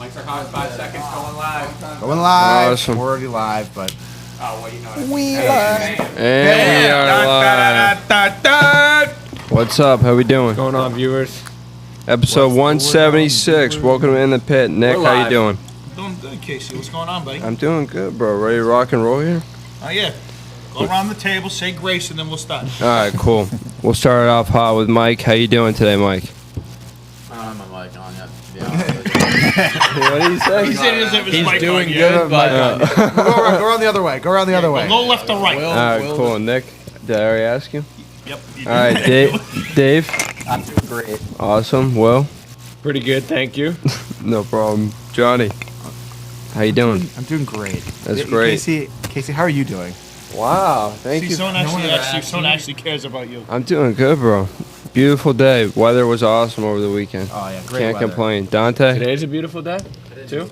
Mics are hot. 5 seconds. Going live. Going live. Awesome. We're already live, but Oh, well, you know what we live. And we are live. What's up? How we doing? What's going on, viewers? Episode 176. Welcome to In the Pit. Nick, how you doing? Doing good, Casey. What's going on, buddy? I'm doing good, bro. Ready to rock and roll here? Oh, yeah. Go around the table, say grace, and then we'll start. All right, cool. We'll start it off hot with Mike. How you doing today, Mike? I don't have my mic on yet, to be honest with you. What do you say? He said he doesn't have his He's mic doing on good, yet. but Go around the other way. Go around the other way. Go left or right. All right, cool. Nick, did I already ask you? Yep. All right, Dave. I'm doing great. Awesome. Will? pretty good, thank you. No problem. Johnny, how you doing? I'm doing great. That's great. Casey, how are you doing? Wow, thank See, you. someone actually cares about you. I'm doing good, bro. Beautiful day. Weather was awesome over the weekend. Oh yeah, great Can't weather. complain. Dante? Today's a beautiful day, too.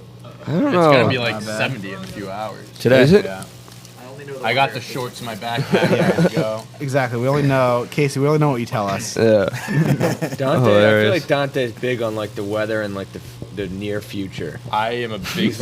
I don't It's know. gonna be like 70 in a few hours. Today? Is it? Yeah. I got the shorts in my backpack ready to go. Exactly. We only know, Casey. We only know what you tell us. Yeah. Dante, I feel Hilarious. like Dante's big on like the weather and like the near future. I am a big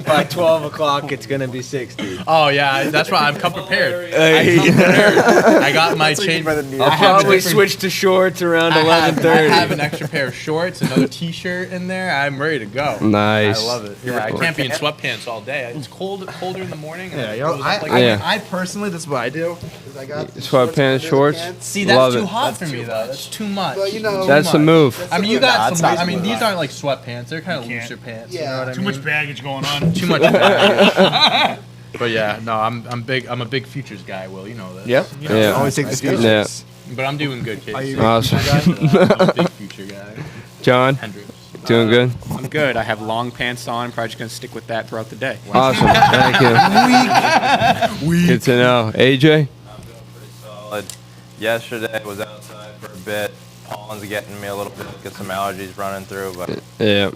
By 12 o'clock, it's gonna be 60. Oh yeah, that's why I've come prepared. I got my change. I'll probably switch to shorts around I 11:30. have an extra pair of shorts, another T-shirt in there. I'm ready to go. Nice. I love it. Yeah, I can't be in sweatpants all day. It's colder in the morning. And Yeah, it you know, goes up like Yeah. I personally, that's what I do. Is I got Sweatpants, shorts. See, that's Love too it. hot for me though. That's too much. But you know, That's the move. I mean, you got some. That's I mean, not these aren't like sweatpants. They're kind of can't. looser pants. Yeah. You know what I Too mean? much baggage going on. Too much baggage. But yeah, no, I'm big. I'm a big futures guy. Will you know this? Yep. You know, Yeah. always take the Yeah. pictures. But I'm doing good, Casey. Awesome. I'm a big future guy. John, Hendrix. doing good? I'm good. I have long pants on. I'm probably just going to stick with that throughout the day. Awesome. Thank you. Good to know. AJ? Solid. Yesterday was outside for a bit. Pollen's getting me a little bit. Get some allergies running through, but Yeah.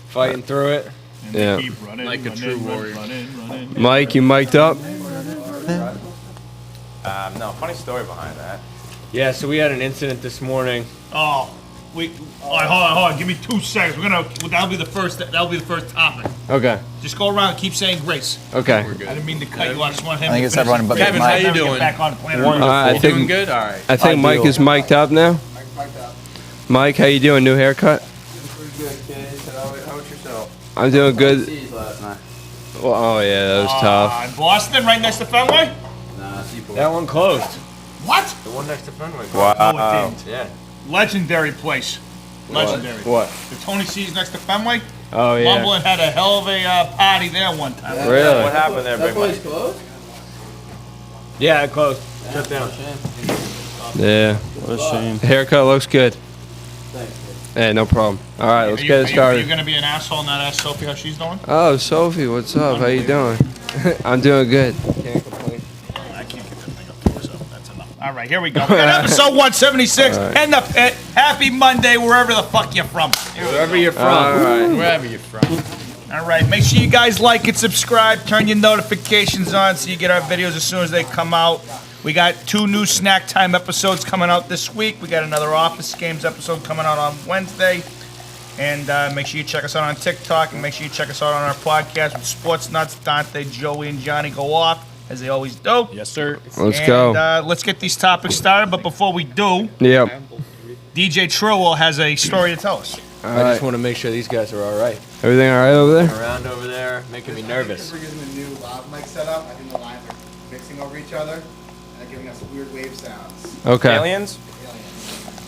Fighting through it. And Yeah. Keep running, Like a running, true running, warrior. running. Mike, you mic'd up? no, funny story behind that. Yeah, so we had an incident this morning. Oh, wait. All right, hold on. Give me 2 seconds. That'll be the first. That'll be the first topic. Okay. Just go around and keep saying grace. Okay. I didn't mean to cut you. I just want him. I think to it's finish everyone his but bit. Kevin, Then how you we get doing? Back on planet Wonderful. Earth. I You think doing good? All right. I think Mike is mic'd up now. Mike, how you doing? New haircut? Pretty good, kids. How about yourself? I'm doing good. Last night. Well, oh yeah, that was tough. In Boston, right next to Fenway. Nah, Seaport. That one closed. What? The one next to Fenway. No, it Wow. didn't. Yeah. Legendary place. Legendary. What? The Tony C's next to Fenway. Oh yeah. Mumbling had a hell of a party there one time. Really? What happened there, big Mike? Yeah, it closed. Shut down. Yeah. What a shame. Haircut looks good. Hey, no problem. All right, let's get it Are you started. gonna be an asshole and not ask Sophie how she's doing? Oh, Sophie, what's up? How you doing? I'm doing good. Can't complain. I can't get that thing up there, so that's enough. All right, here we go. We got episode 176. All right. And the pit. Happy Monday, wherever the fuck you're from. Wherever you're from. All right. Wherever you're from. All right, make sure you guys like and subscribe. Turn your notifications on so you get our videos as soon as they come out. We got 2 new Snack Time episodes coming out this week. We got another Office Games episode coming out on Wednesday. And make sure you check us out on TikTok, and make sure you check us out on our podcast with Sports Nuts. Dante, Joey, and Johnny go off, as they always do. Yes, sir. Let's go. Let's get these topics started. But before we do, Yep. DJ Trillo has a story to tell us. All I right. just want to make sure these guys are all right. Everything all right over there? Around over there, making me nervous. We're using the new lav mic setup. I think the lines are mixing over each other and giving us weird wave sounds. Okay. Aliens?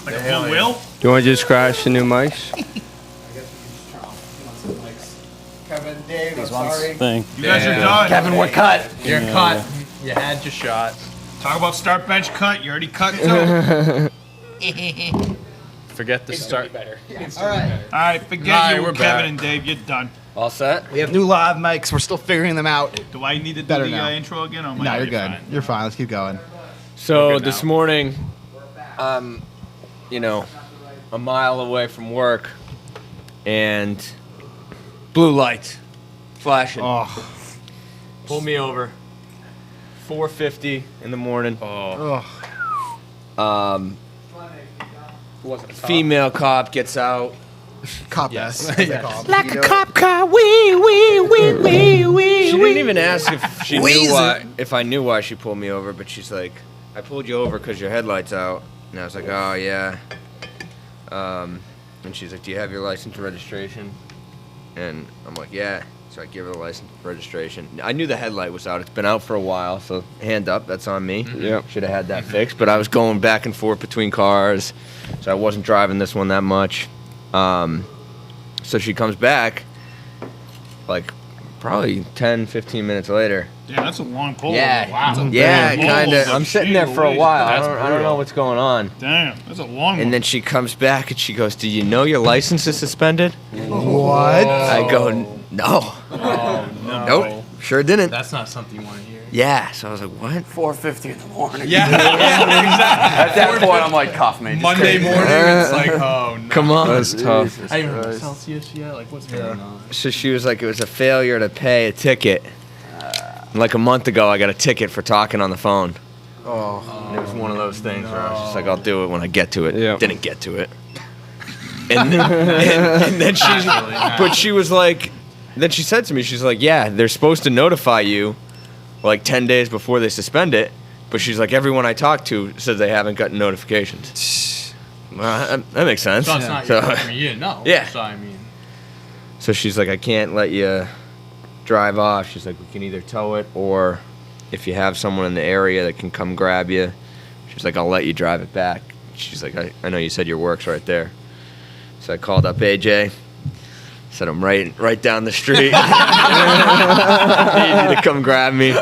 Like a blue wheel? Do you want to just crash the new mics? I guess we can just turn off some mics. Kevin, Dave, I'm sorry. Thing. You guys are done. Kevin, we're cut. You're cut. You had your shot. Talk about start bench cut. You already cut too. Forget the start. All right. All right, forget Alright, you, we're Kevin back. and Dave. You're done. All set? We have new live mics. We're still figuring them out. Do I need to do Better the now. intro again? Or am I No, you're already good. fine? You're fine. Let's keep going. So good this now. morning, you know, a mile away from work, and blue lights flashing. Oh. Pull me over. 4:50 in the morning. Oh. Female cop gets out, Cop Yes. ass, as they Yes. call 'em. Like You a know? cop car, wee. She didn't even ask if she knew why, if I knew why she pulled me over, but she's like, I pulled you over because your headlight's out. And I was like, oh, yeah. And she's like, do you have your license and registration? And I'm like, yeah. So I give her the license and registration. I knew the headlight was out. It's been out for a while, so hand up, that's on me. Yep. Should have had that fixed, but I was going back and forth between cars, so I wasn't driving this one that much. So she comes back, like, probably 10, 15 minutes later. Yeah, that's a long pull. Yeah, Wow. yeah, Big kind of. pull-over. I'm sitting there for a Jeez, while. that's I don't know what's going on. Damn, that's a long one. And then she comes back and she goes, "Do you know your license is suspended?" What? I go, "No, Oh, no. nope, sure didn't." That's not something you want to hear. Yeah, so I was like, "What?" 4:50 in the morning. Yeah, exactly. At that point, I'm like, cuff me. Just Monday crazy. morning, it's like, oh no. Come on. That's tough. I don't even know Celsius yet. Like, what's going on? So she was like, "It was a failure to pay a ticket." And like a month ago, I got a ticket for talking on the phone. Oh. And it was one of those things where I was just like, "I'll do it when I get to it." Yeah. Didn't get to it. And then she's, but she was like, then she said to me, she's like, "Yeah, they're supposed to notify you like 10 days before they suspend it." But she's like, "Everyone I talk to says they haven't gotten notifications." Well, that makes sense. So it's not your fault. I mean, you didn't know. Yeah. So I mean, So she's like, "I can't let you drive off." She's like, "We can either tow it, or if you have someone in the area that can come grab you," she's like, "I'll let you drive it back." She's like, I know you said your work's right there." So I called up AJ, said, "I'm right down the street. I need you to come grab me."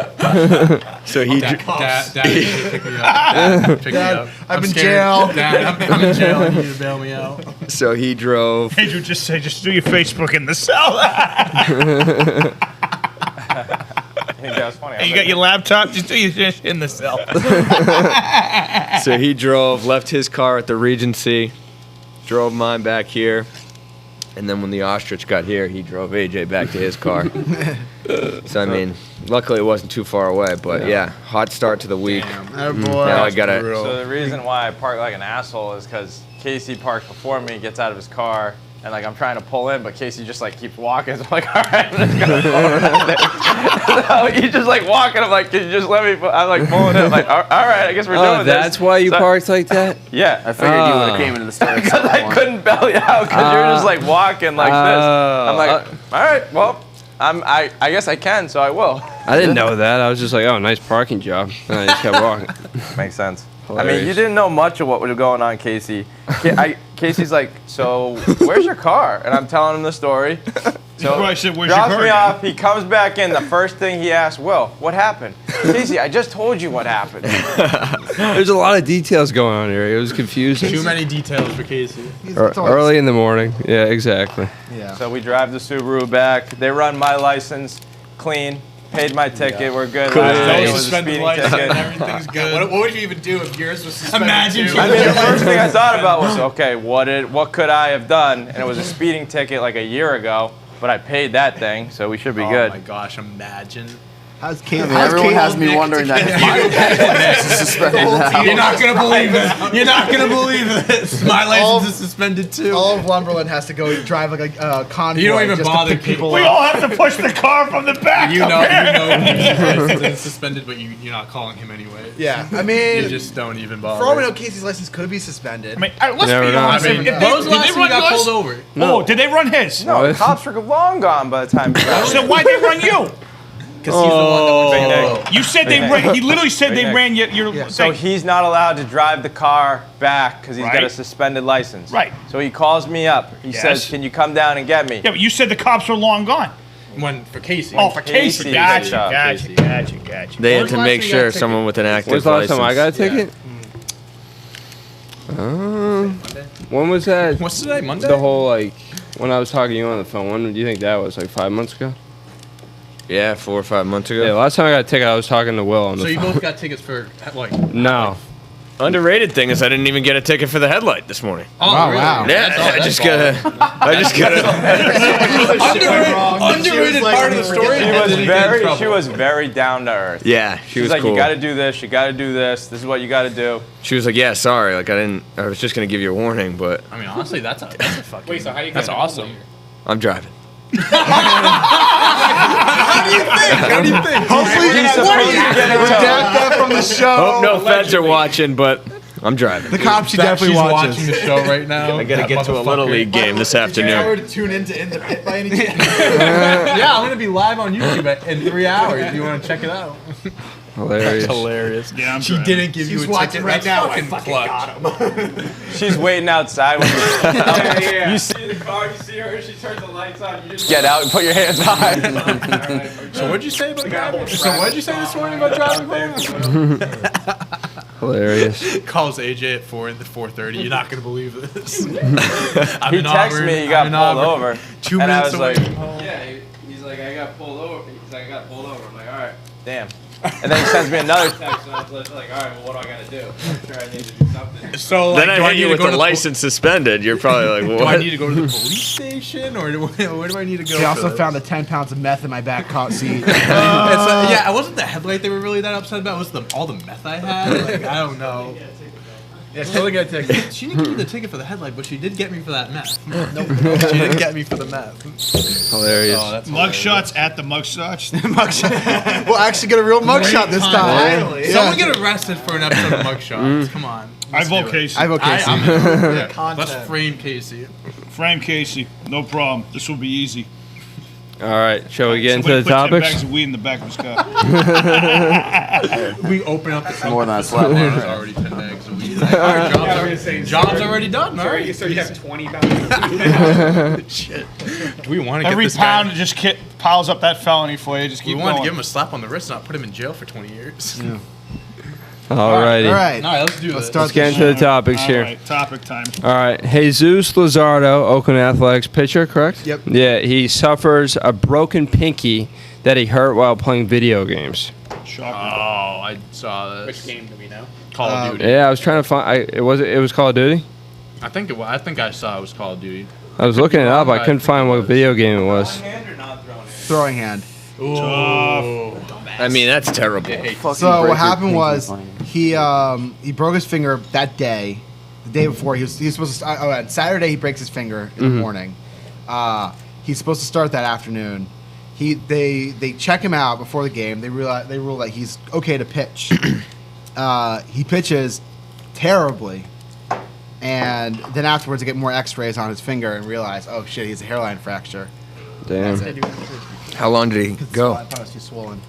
So he Dad, you pick me up. Dad, pick me up. I'm in scared. jail. Dad, I'm in jail. You need to bail me out. so he drove. Andrew just say, just do your Facebook in the cell. I think that was funny. I Hey, you was got your laptop? Just do your shit in the cell. So he drove, left his car at the Regency, drove mine back here, and then when the ostrich got here, he drove AJ back to his car. So I mean, luckily it wasn't too far away, but yeah, hot start to the week. Oh boy. Now I gotta. So the reason why I park like an asshole is because Casey parked before me, gets out of his car, and like I'm trying to pull in, but Casey just like keeps walking. So I'm like, all right, I'm just gonna pull in. So he's just like walking. I'm like, can you just let me? I'm like pulling in. I'm like, all right, I guess we're doing Oh, this. that's why you So- parked like that? Yeah, I figured you would have came into the store. because I couldn't bail you out because you're just like walking like this. I'm like, all right, well, I guess I can, so I will. I didn't know that. I was just like, oh, nice parking job. And I just kept walking. Makes sense. I mean, Hilarious. you didn't know much of what was going on, Casey. Casey's like, so where's your car? And I'm telling him the story. So probably said, "Where's your drops car?" me off. He comes back in. The first thing he asks, "Will, what happened?" Casey, I just told you what happened. There's a lot of details going on here. It was confusing. Too many details for Casey. Early in the morning. Yeah, exactly. Yeah. So we drive the Subaru back. They run my license clean. Paid my ticket. We're good. No Last day was a suspended speeding license. ticket. Everything's good. What would you even do if yours was suspended? Imagine. I mean, the first thing I thought about was, okay, what could I have done? And it was a speeding ticket like a year ago, but I paid that thing, so we should be Oh good. my gosh! Imagine. How's Kate? Everyone has me wondering that. You're not gonna believe this. You're not gonna believe this. My license is suspended too. All of Lumberland has to go drive like a convoy. You don't even just bother to pick people We up. all have to push the car from the back. You up know here. his license is suspended, but you're not calling him anyway. Yeah, I You mean, just don't even for all we bother. know, Casey's license could be suspended. I mean, let's Never be know. honest. I mean, If when was the did last they time you run got yours? pulled over? Oh, did they run his? No, the cops were long gone by the time you got So why'd they run you? Because he's the one that was Big You said they ran. He literally said they Nick. ran your So he's not allowed to drive the car back because he's got a Right. suspended license. Right. So he calls me up. He Yes. says, "Can you come down and get me?" Yeah, but you said the cops were long gone. When for Casey. Oh, for Casey. Casey. Gotcha, Casey. gotcha. They had When's to the last make time you got sure a ticket? someone with an active When's the last license. time I got a ticket? When was that? What's today? Monday. The whole, like, when I was talking to you on the phone, when do you think that was? Like 5 months ago? Yeah, 4 or 5 months ago. Yeah, last time I got a ticket, I was talking to Will on So the you phone. both got tickets for like. No. Underrated thing is I didn't even get a ticket for the headlight this morning. Oh, really? wow. Yeah, I just got a. Underrated part of the story. She was very down to earth. Yeah, she was like, cool. you got to do this. You got to do this. This is what you got to do. She was like, yeah, sorry, like I was just gonna give you a warning, but I mean, honestly, that's a fucking. Wait, so how you That's getting awesome. home later? I'm driving. How do you think? Hopefully, redact that from the show. Hope no feds are watching, but I'm driving. The cop she That definitely she's watches. watching the show right now. I gotta get to a little league game this Did you afternoon. ever tune into In the Pit by any chance? Yeah, I'm gonna be live on YouTube in 3 hours. If you want to check it out. Hilarious. Hilarious. Yeah, I'm She driving. didn't give you She's a watching ticket. right That's now. I fucking fucking clutch. got him. She's waiting outside. When Yeah. you see the car, you see her, she turns the lights on, you just get out and put your hands behind. So what'd you say about driving? So what'd you say this morning about driving? Hilarious. Calls AJ at 4:30. You're not gonna believe this. He texted me, he got pulled over. 2 and I minutes was away like, from home. yeah, he's like, I got pulled over. He's like, I got pulled over. I'm like, all right, damn. And then he sends me another text, and I was like, all right, well, what do I gotta do? I'm sure I need to do something. So like, Then do I I hit need you to with go the to license suspended. You're probably like, Do I what? need to go to the police station, or where do I need to go? They for also this? found the 10 pounds of meth in my back seat. Yeah, it wasn't the headlight they were really that upset about. It was all the meth I had. Like, I don't know. Yeah, still get a ticket. She didn't give me the ticket for the headlight, but she did get me for that meth. Nope. She didn't get me for the meth. Hilarious. Oh, that's Mugshots at the mugshots. We'll actually get a real mugshot this time. Finally. Someone get arrested for an episode of Mugshots. Come on. I vote Casey. I vote Casey. Let's frame Casey. Frame Casey. No problem. This will be easy. All right, shall we get into Somebody the put 10 topics? bags of weed in the back of his car. We open up the More than I slept. There's already 10 bags of weed. All right, job's already done. All right. So you have 20 pounds. Shit. Do we want to get Every this pound guy? just piles up that felony for you. Just We keep wanted to going. give him a slap on the wrist, not put him in jail for 20 years. Alrighty. All right. All right, let's do this. start Let's get into the topics All here. right, topic time. All right, Jesus Luzardo, Oakland Athletics pitcher, correct? Yep. Yeah, he suffers a broken pinky that he hurt while playing video games. Shocking. Oh, I saw this. Which game do we know? Call of Duty. Yeah, I was trying to find. It was Call of Duty. I think I saw it was Call of Duty. I was looking it up. I couldn't find what video game it was. Hand or not throwing it? Throwing hand. Ooh. I mean, that's terrible. So what happened was he broke his finger that day. The day before he was supposed to. On Saturday he breaks his finger in the morning. He's supposed to start that afternoon. They check him out before the game. They rule that he's okay to pitch. He pitches terribly, and then afterwards they get more X-rays on his finger and realize, oh shit, he has a hairline fracture. Damn. That's it. How long did he go? I thought it was too swollen.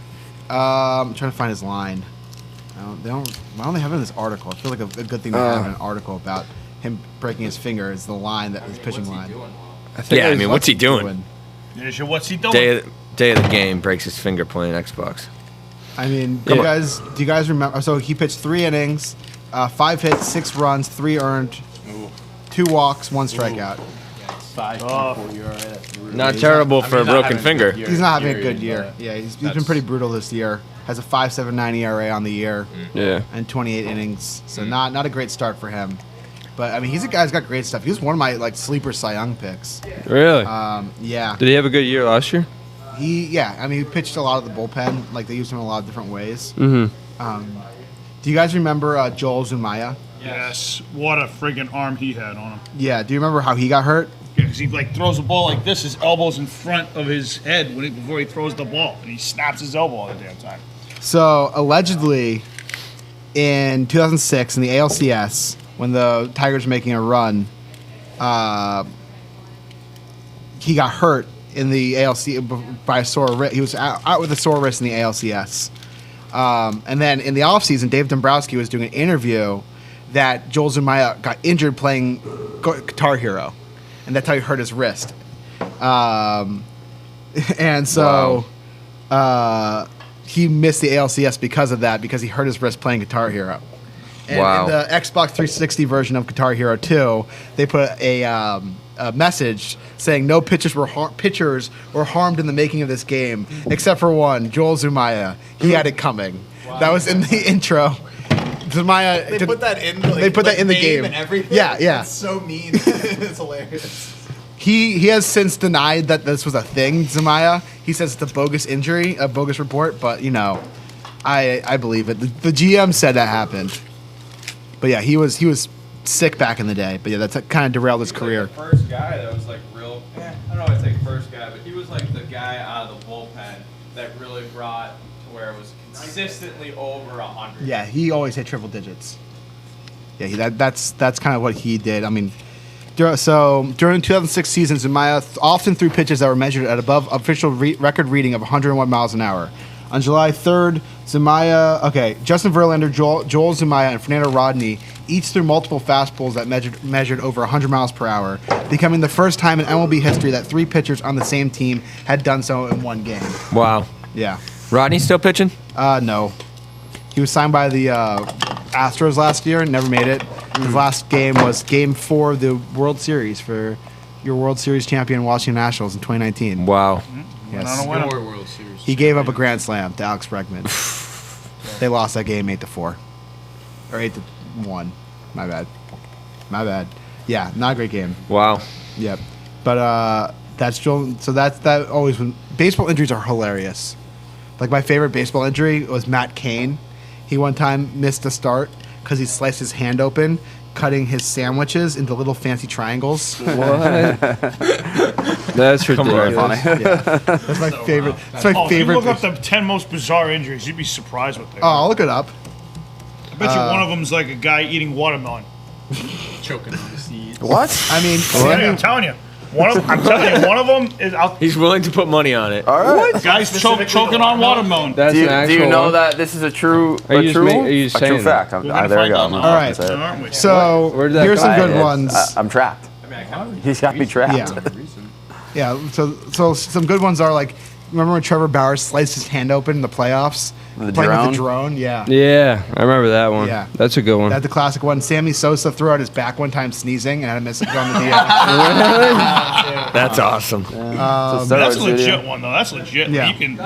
I'm trying to find his line. Why don't they have it in this article? I feel like a good thing to have an article about him breaking his finger is the line that his pitching line. Yeah, I mean, what's he doing? What's he doing? Day of the game, breaks his finger playing Xbox. I mean, do you guys remember? So he pitched 3 innings, 5 hits, 6 runs, 3 earned, 2 walks, 1 strikeout. Not terrible for a broken finger. He's not having a good year. Yeah, he's been pretty brutal this year. Has a 5.79 ERA on the year Yeah. and 28 innings. So not a great start for him. But I mean, he's a guy who's got great stuff. He was one of my sleeper Cy Young picks. Really? Yeah. Did he have a good year last year? I mean, he pitched a lot of the bullpen. Like they used him in a lot of different ways. Mm-hmm. Do you guys remember Joel Zumaya? Yes. What a friggin' arm he had on him. Yeah. Do you remember how he got hurt? Because he throws the ball like this, his elbow's in front of his head before he throws the ball, and he snaps his elbow all the damn time. So allegedly, in 2006 in the ALCS, when the Tigers were making a run, he got hurt in the ALC by a sore wrist. He was out with a sore wrist in the ALCS. And then in the offseason, Dave Dombrowski was doing an interview that Joel Zumaya got injured playing Guitar Hero, and that's how he hurt his wrist. And so he missed the ALCS because of that, because he hurt his wrist playing Guitar Hero. And in the Xbox 360 version of Guitar Hero 2, they put a message saying no pitchers were harmed in the making of this game, except for one, Joel Zumaya. He had it coming. Wow. That was in the intro Zumaya. They put that in. Like, They put that in the game. and everything. Yeah, yeah. It's so mean. It's hilarious. He has since denied that this was a thing, Zumaya. He says it's a bogus injury, a bogus report, but I believe it. The GM said that happened. But yeah, he was sick back in the day. But yeah, that's kind of derailed his career. Like the first guy that was like real. I don't know. I'd say first guy, but he was like the guy out of the bullpen that really brought to where it was consistently over 100. Yeah, he always hit triple digits. Yeah, that's kind of what he did. I mean, during the 2006 season, Zumaya often threw pitches that were measured at above official record reading of 101 miles an hour. On July 3rd, Justin Verlander, Joel Zumaya, and Fernando Rodney each threw multiple fastballs that measured over 100 miles per hour, becoming the first time in MLB history that 3 pitchers on the same team had done so in one game. Wow. Yeah. Rodney still pitching? No. He was signed by the Astros last year and never made it. His last game was Game 4 of the World Series for your World Series champion Washington Nationals in 2019. Wow. Yes. Your World Series. He gave up a grand slam to Alex Bregman. They lost that game 8-4. Or 8-1. My bad. Yeah, not a great game. Wow. Yep. But that's Joel. So that always when baseball injuries are hilarious. Like my favorite baseball injury was Matt Cain. He one time missed a start because he sliced his hand open, cutting his sandwiches into little fancy triangles. What? That's ridiculous. Yeah. That's my favorite. That's my If you favorite. look up the 10 most bizarre injuries, you'd be surprised what they Oh, are. I'll look it up. I bet you one of them's like a guy eating watermelon. Choking on the seeds. What? I mean, I'm telling you. I'm telling you, one of them is out. He's willing to put money on it. All right. Guys choking on watermelon. That's Do you, an actual do you know one? that this is a true, Are you just true, are you a true saying fact? We're There gonna you go. find out I'm now. not All gonna right. say it. Aren't we? so Where did that here's some come good It's- ones. I'm trapped. He's got me trapped. Yeah. So some good ones are like, remember when Trevor Bauer sliced his hand open in the playoffs? The Playing with drone? the drone? Yeah. Yeah, I remember that one. Yeah. That's a good one. That's the classic one. Sammy Sosa threw out his back one time sneezing and had a miss it on the DL. That's awesome. That's a legit one though. That's legit. Yeah. You can.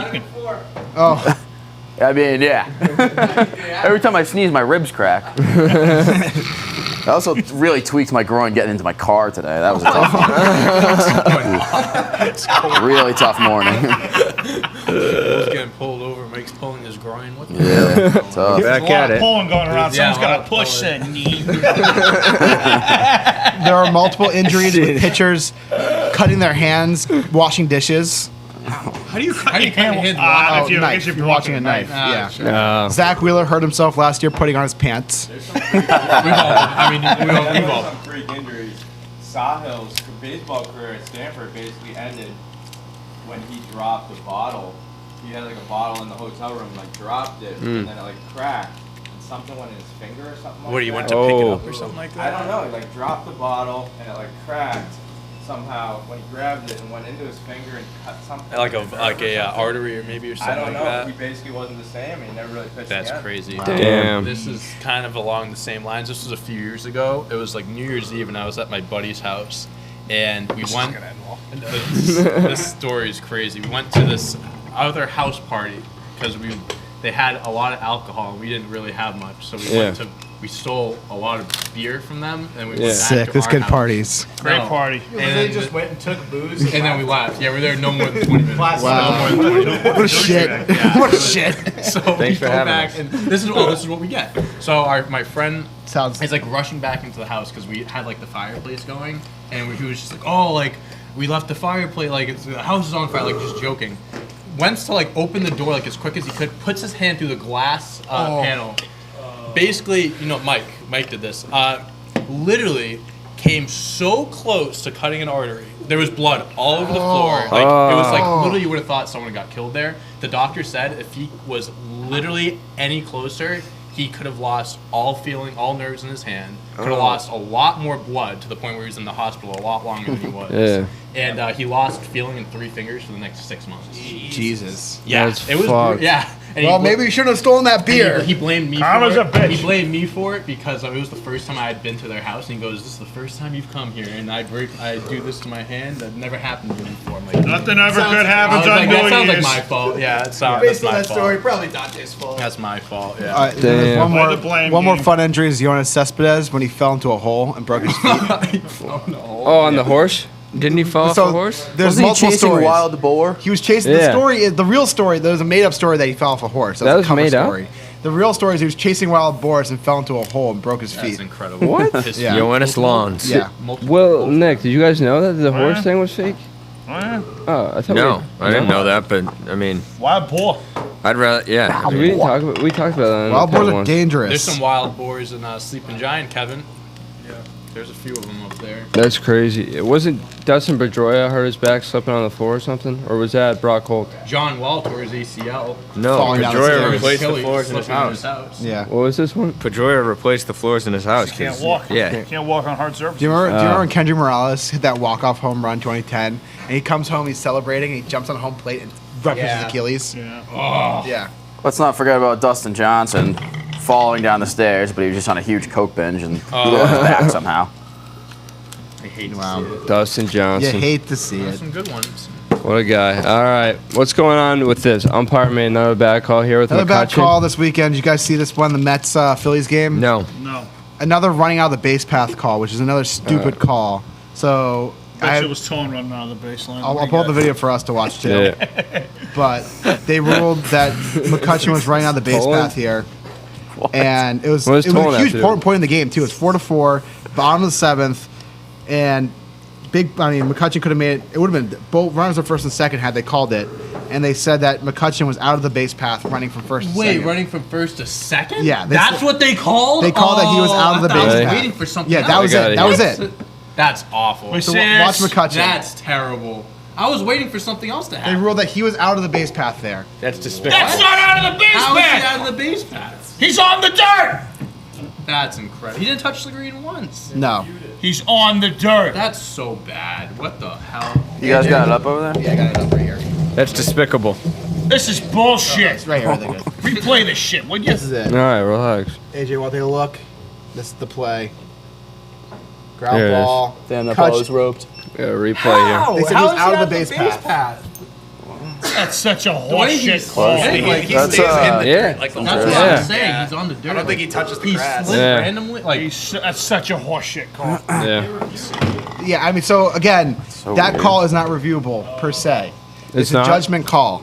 Oh, I mean, yeah. Every time I sneeze, my ribs crack. I also really tweaked my groin getting into my car today. That was a tough really tough morning. He's getting pulled over. Mike's pulling his groin. What the Yeah, tough. There's Back a lot at of it. pulling going around. Yeah, Someone's a got lot to of push that knee. there are multiple injuries with pitchers cutting their hands, washing dishes. How do you cut your hand? If you're Knife. You're watching a knife. Yeah. Sure. Zach Wheeler hurt himself last year putting on his pants. We've all. Some freak injuries. Sahil's baseball career at Stanford basically ended when he dropped a bottle. He had like a bottle in the hotel room, like dropped it, and then it like cracked, and something went in his finger or something. What, you like went that. to pick it Oh. up or something like I that? don't know. He like dropped the bottle and it like cracked somehow when he grabbed it and went into his finger and cut something. Like in the nerve or a something. artery or maybe or I something don't like know. that. He basically wasn't the same. He never really pitched That's again. crazy. Damn. This is kind of along the same lines. This was a few years ago. It was like New Year's Eve, and I was at my buddy's house, and we went. This story is crazy. We went to this other house party because they had a lot of alcohol, and we didn't really have much, so we stole a lot of beer from them, and we went back Sick. to This our kid house. parties. Great No. party. And they just went and took booze, and then we left. Yeah, we were there no more than 20 minutes. Wow. No more than 20 minutes. What a shit. Yeah. What a shit. So Thanks we for go having back, us. and this is what we get. So my friend Sounds. is like rushing back into the house because we had like the fireplace going, and he was just like, "Oh, like we left the fireplace, like the house is on fire," like just joking. Went to like open the door like as quick as he could, puts his hand through the glass panel. Basically, Mike did this. Literally came so close to cutting an artery. There was blood all over the floor. Like it was like literally you would have thought someone got killed there. The doctor said if he was literally any closer, he could have lost all feeling, all nerves in his hand. Could have lost a lot more blood to the point where he was in the hospital a lot longer than he was. Yeah. And he lost feeling in 3 fingers for the next 6 months. Jesus. Yeah, That's it was. fucked. Yeah, And Well, maybe you shouldn't have stolen that beer. He blamed me Karma's for a it. bitch. He blamed me for it because it was the first time I had been to their house, and he goes, "This is the first time you've come here, and I do this to my hand. That never happened to me before." I'm like, Nothing ever Sounds- good I happens was on like, New that sounds like Year's. my fault. Yeah, that's Based on my that fault. story, probably Dante's fault. That's my fault. Yeah. All right, there's Damn. one Play the blame more game. fun injury is Jonas Cespedes when he fell into a hole and broke his feet. Oh, on the horse? Didn't he fall off a horse? There's Wasn't he multiple chasing stories. a wild boar? He was chasing Yeah. the real story. There was a made-up story that he fell off a horse. That a was cover made up? story. The real story is he was chasing wild boars and fell into a hole and broke his That's feet. incredible. What? Yeah. Jonas Lawns. Yeah. Well, Nick, did you guys know that the horse Huh? thing was fake? Eh, Oh, I thought No, I didn't know that, but I mean, Wild boar. I'd rather, yeah. I We mean, didn't talk about. We talked about that. On Wild the pit boars are once. dangerous. There's some wild boars in Sleeping Giant, Kevin. Yeah. There's a few of them up there. That's crazy. It wasn't Dustin Pedroia hurt his back slipping on the floor or something, or was that Brock Holt? John Wall tore his ACL. no, Falling down the Pedroia stairs. replaced the Achilles floors in his slipping house. Yeah. What was this one? Pedroia replaced the floors in his house. Can't 'cause- walk. Yeah. Can't walk on hard surfaces. Do you remember when Kendry Morales hit that walk-off home run 2010? And he comes home, he's celebrating, and he jumps on home plate and ruptures his Achilles. Yeah. Yeah. Let's not forget about Dustin Johnson falling down the stairs, but he was just on a huge coke binge and he lost his back somehow. I hate Wow. Dustin You Johnson. hate to see it. some good ones. What a guy. All right. What's going on with this? Umpire made another bad call here with Another bad McCutcheon. call this weekend. Did you guys see this one, the Mets Phillies game? No. No. Another running out of the base path call, which is another stupid call. So Bet you it was Tone running out of the baseline. I'll pull up the video for us to watch too. Yeah. But they ruled that McCutcheon was running out of the base Tolan? path here, and it was What does a Tolan have huge to do? point in the game too. It was 4-4, bottom of the seventh, and McCutcheon could have made it. It would have been both runners were first and second had they called it, and they said that McCutcheon was out of the base path running from first. to Wait, second. running from first to second? Yeah, that's what they called. They called that he was out of the I thought I base was path. waiting for something. Yeah, that else. was got it. it. That was it. That's awful. So watch McCutcheon. That's terrible. I was waiting for something else to They happen. ruled that he was out of the base path there. That's despicable. That's not out of the base How is he path. out of the base paths? He's on the dirt. That's incredible. He didn't touch the green once. No. He's on the dirt. That's so bad. What the hell? You guys got it up over there? Yeah, I got it up right here. That's despicable. This is bullshit. It's right here. I think it is. Replay this shit, would you? This is it. All right, relax. AJ, want to take a look? This is the play. Ground There it is. ball. Damn, that Touch- ball was roped. Yeah, replay They said he was out of the base path. That's such a way he's horseshit call. slipping, like, That's here. That's what Yeah. I'm saying. He's on the dirt. I don't think he touches the He grass. slipped Yeah. randomly. Like, That's such a horseshit call. Yeah. Yeah, I mean, so again, that weird. call is not reviewable per se. It's a not? judgment call.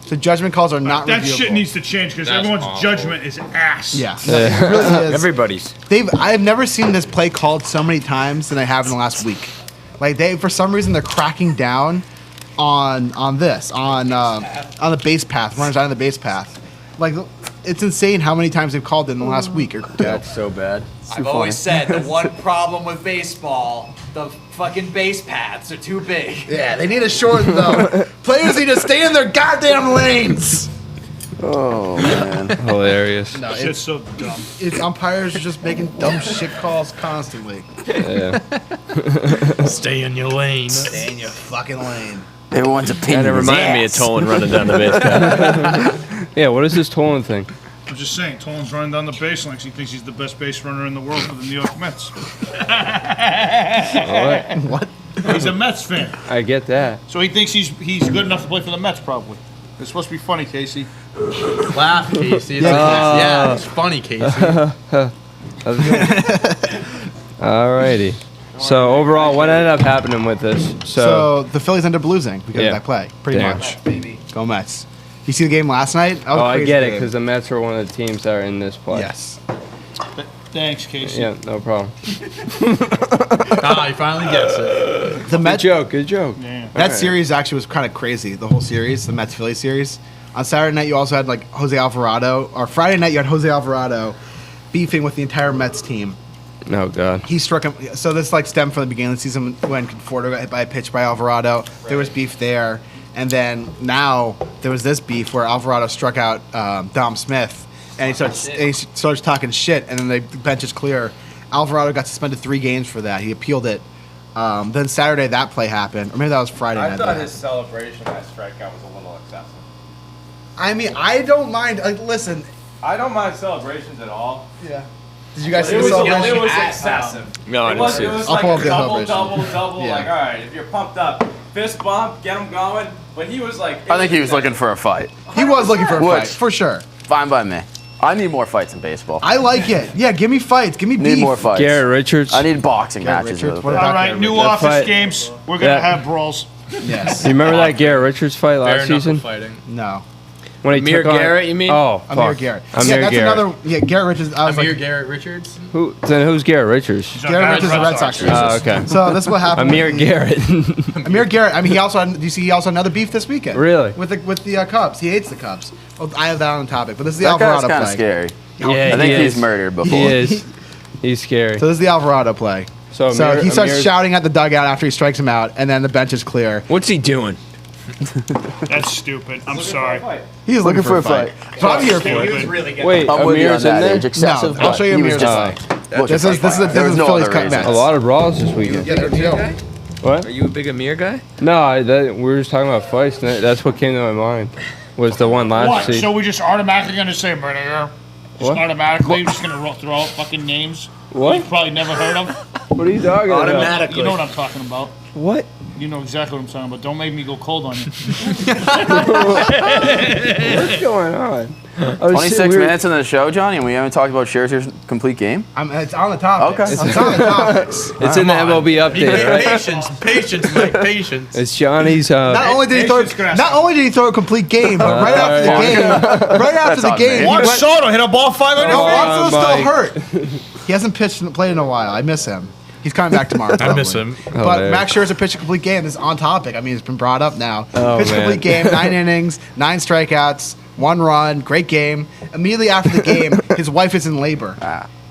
So judgment calls are not That reviewable. shit needs to change because That's everyone's awful. judgment is ass. Yeah, it really is. Everybody's. I've never seen this play called so many times than I have in the last week. Like for some reason they're cracking down on the base path, runners out of the base path. Like it's insane how many times they've called it in the last week or two. That's so bad. I've always said the one problem with baseball, the fucking base paths are too big. Yeah, they need to shorten though. Players need to stay in their goddamn lanes. Oh, man. Hilarious. No, Shit's so dumb. it's umpires are just making dumb shit calls constantly. Yeah. stay in your lane. Stay in your fucking lane. Everyone's opinion And it is reminded me of ass. Tolan running down the base path. Yeah, what is this Tolan thing? I'm just saying, Tolan's running down the baseline because he thinks he's the best base runner in the world for the New York Mets. What? He's a Mets fan, I get that. so he thinks he's good enough to play for the Mets. Probably. It's supposed to be funny, Casey. Laugh, Casey. Yeah, It's funny, Casey. Alrighty. So overall, what ended up happening with this? So the Phillies ended up losing because Yeah. of that play, pretty Damn. much. Go Mets. You see the game last night? That was Oh, a I crazy get it, game. because the Mets are one of the teams that are in this play. Yes. Thanks, Casey. Yeah, no problem. He finally gets it. The Good Mets. joke, good joke. Yeah. That series actually was kind of crazy. The whole series, the Mets Phillies series. On Saturday night, you also had like Jose Alvarado, or Friday night, you had Jose Alvarado beefing with the entire Mets team. Oh, God. He struck him. So this like stemmed from the beginning of the season when Conforto got hit by a pitch by Alvarado. There was beef there, and then now there was this beef where Alvarado struck out Dom Smith, and he starts talking shit, and then the bench is clear. Alvarado got suspended 3 games for that. He appealed it. Then Saturday that play happened, or maybe that was Friday night. I thought his celebration that strikeout was a little excessive. I mean, I don't mind. Like, listen. I don't mind celebrations at all. Yeah. Did you guys see It the was, celebration? it was excessive. No, I It didn't was, see it it. was I'll like pull up a the double, celebration. double. Yeah. Like, all right, if you're pumped up, fist bump, get him going. But he was like, I think he was looking for a fight. He was looking for a Which- fight, for sure. Fine by me. I need more fights in baseball. I like it. Yeah, give me fights. Give me need beef. more fights. Garrett Richards. I need boxing Garrett matches. Richards, with what it. about- All right, new That office fight- games. We're gonna that- have brawls. Yes. You remember that Garrett Richards fight last Bare knuckle season? fighting. No. When he Amir took on- Garrett, you mean? Oh, Amir fuck. Garrett. Amir yeah, that's Garrett. another. Yeah, Garrett Richards. I was Amir like, Garrett Richards. Then who's Garrett Richards? Garrett Richards is a Red Sox. Oh, okay. So this is what happened. Amir with Garrett. Amir Garrett. I mean, he also. Do you see? He also had another beef this weekend. Really? With the Cubs. He hates the Cubs. Well, I have that on the topic, but this is the That guy's Alvarado kind of play. scary. Yeah, I think he he's is. murdered before. He is. He's scary. So this is the Alvarado play. So, So Amir- he starts Amir's- shouting at the dugout after he strikes him out, and then the bench is clear. What's he doing? That's stupid. I'm sorry. He's looking for a fight. So I'm here for He was it. really getting Wait, I'm with you on Amir's in that there? age. Excessive. No, I'll but show you he was Amir's just- fight. This is There the was no Phillies other cut reason. A Mets. lot of brawls this weekend. Yeah, there we go. What? Are you a big Amir guy? No, we were just talking about fights. And that's what came to my mind. Was the one last What? season. So we're just automatically gonna say murderer? Just What? automatically, we're just gonna throw out fucking names What? you've probably never heard of. What are you talking about? Automatically. You know what I'm talking about. What? You know exactly what I'm talking about. Don't make me go cold on you. What's going on? I was 26 sitting- we were- minutes into the show, Johnny, and we haven't talked about Scherzer's complete game. It's on the topic. Okay. It's on the topics. It's in the MLB update, right? Patience, Mike, patience. It's Johnny's. Not only did he throw, Patience, Grasso. not only did he throw a complete game, but right after the game, right after the on game, me. he Juan went, Soto hit a ball 500 no, Oh, Juan Soto's still Mike. hurt. He hasn't pitched and played in a while. I miss him. He's coming back tomorrow. I miss probably. him. But Hilarious. Max Scherzer pitched a complete game. This is on topic. I mean, it's been brought up now. Oh, Pitched a man. complete game, 9 innings, 9 strikeouts, 1 run, great game. Immediately after the game, his wife is in labor.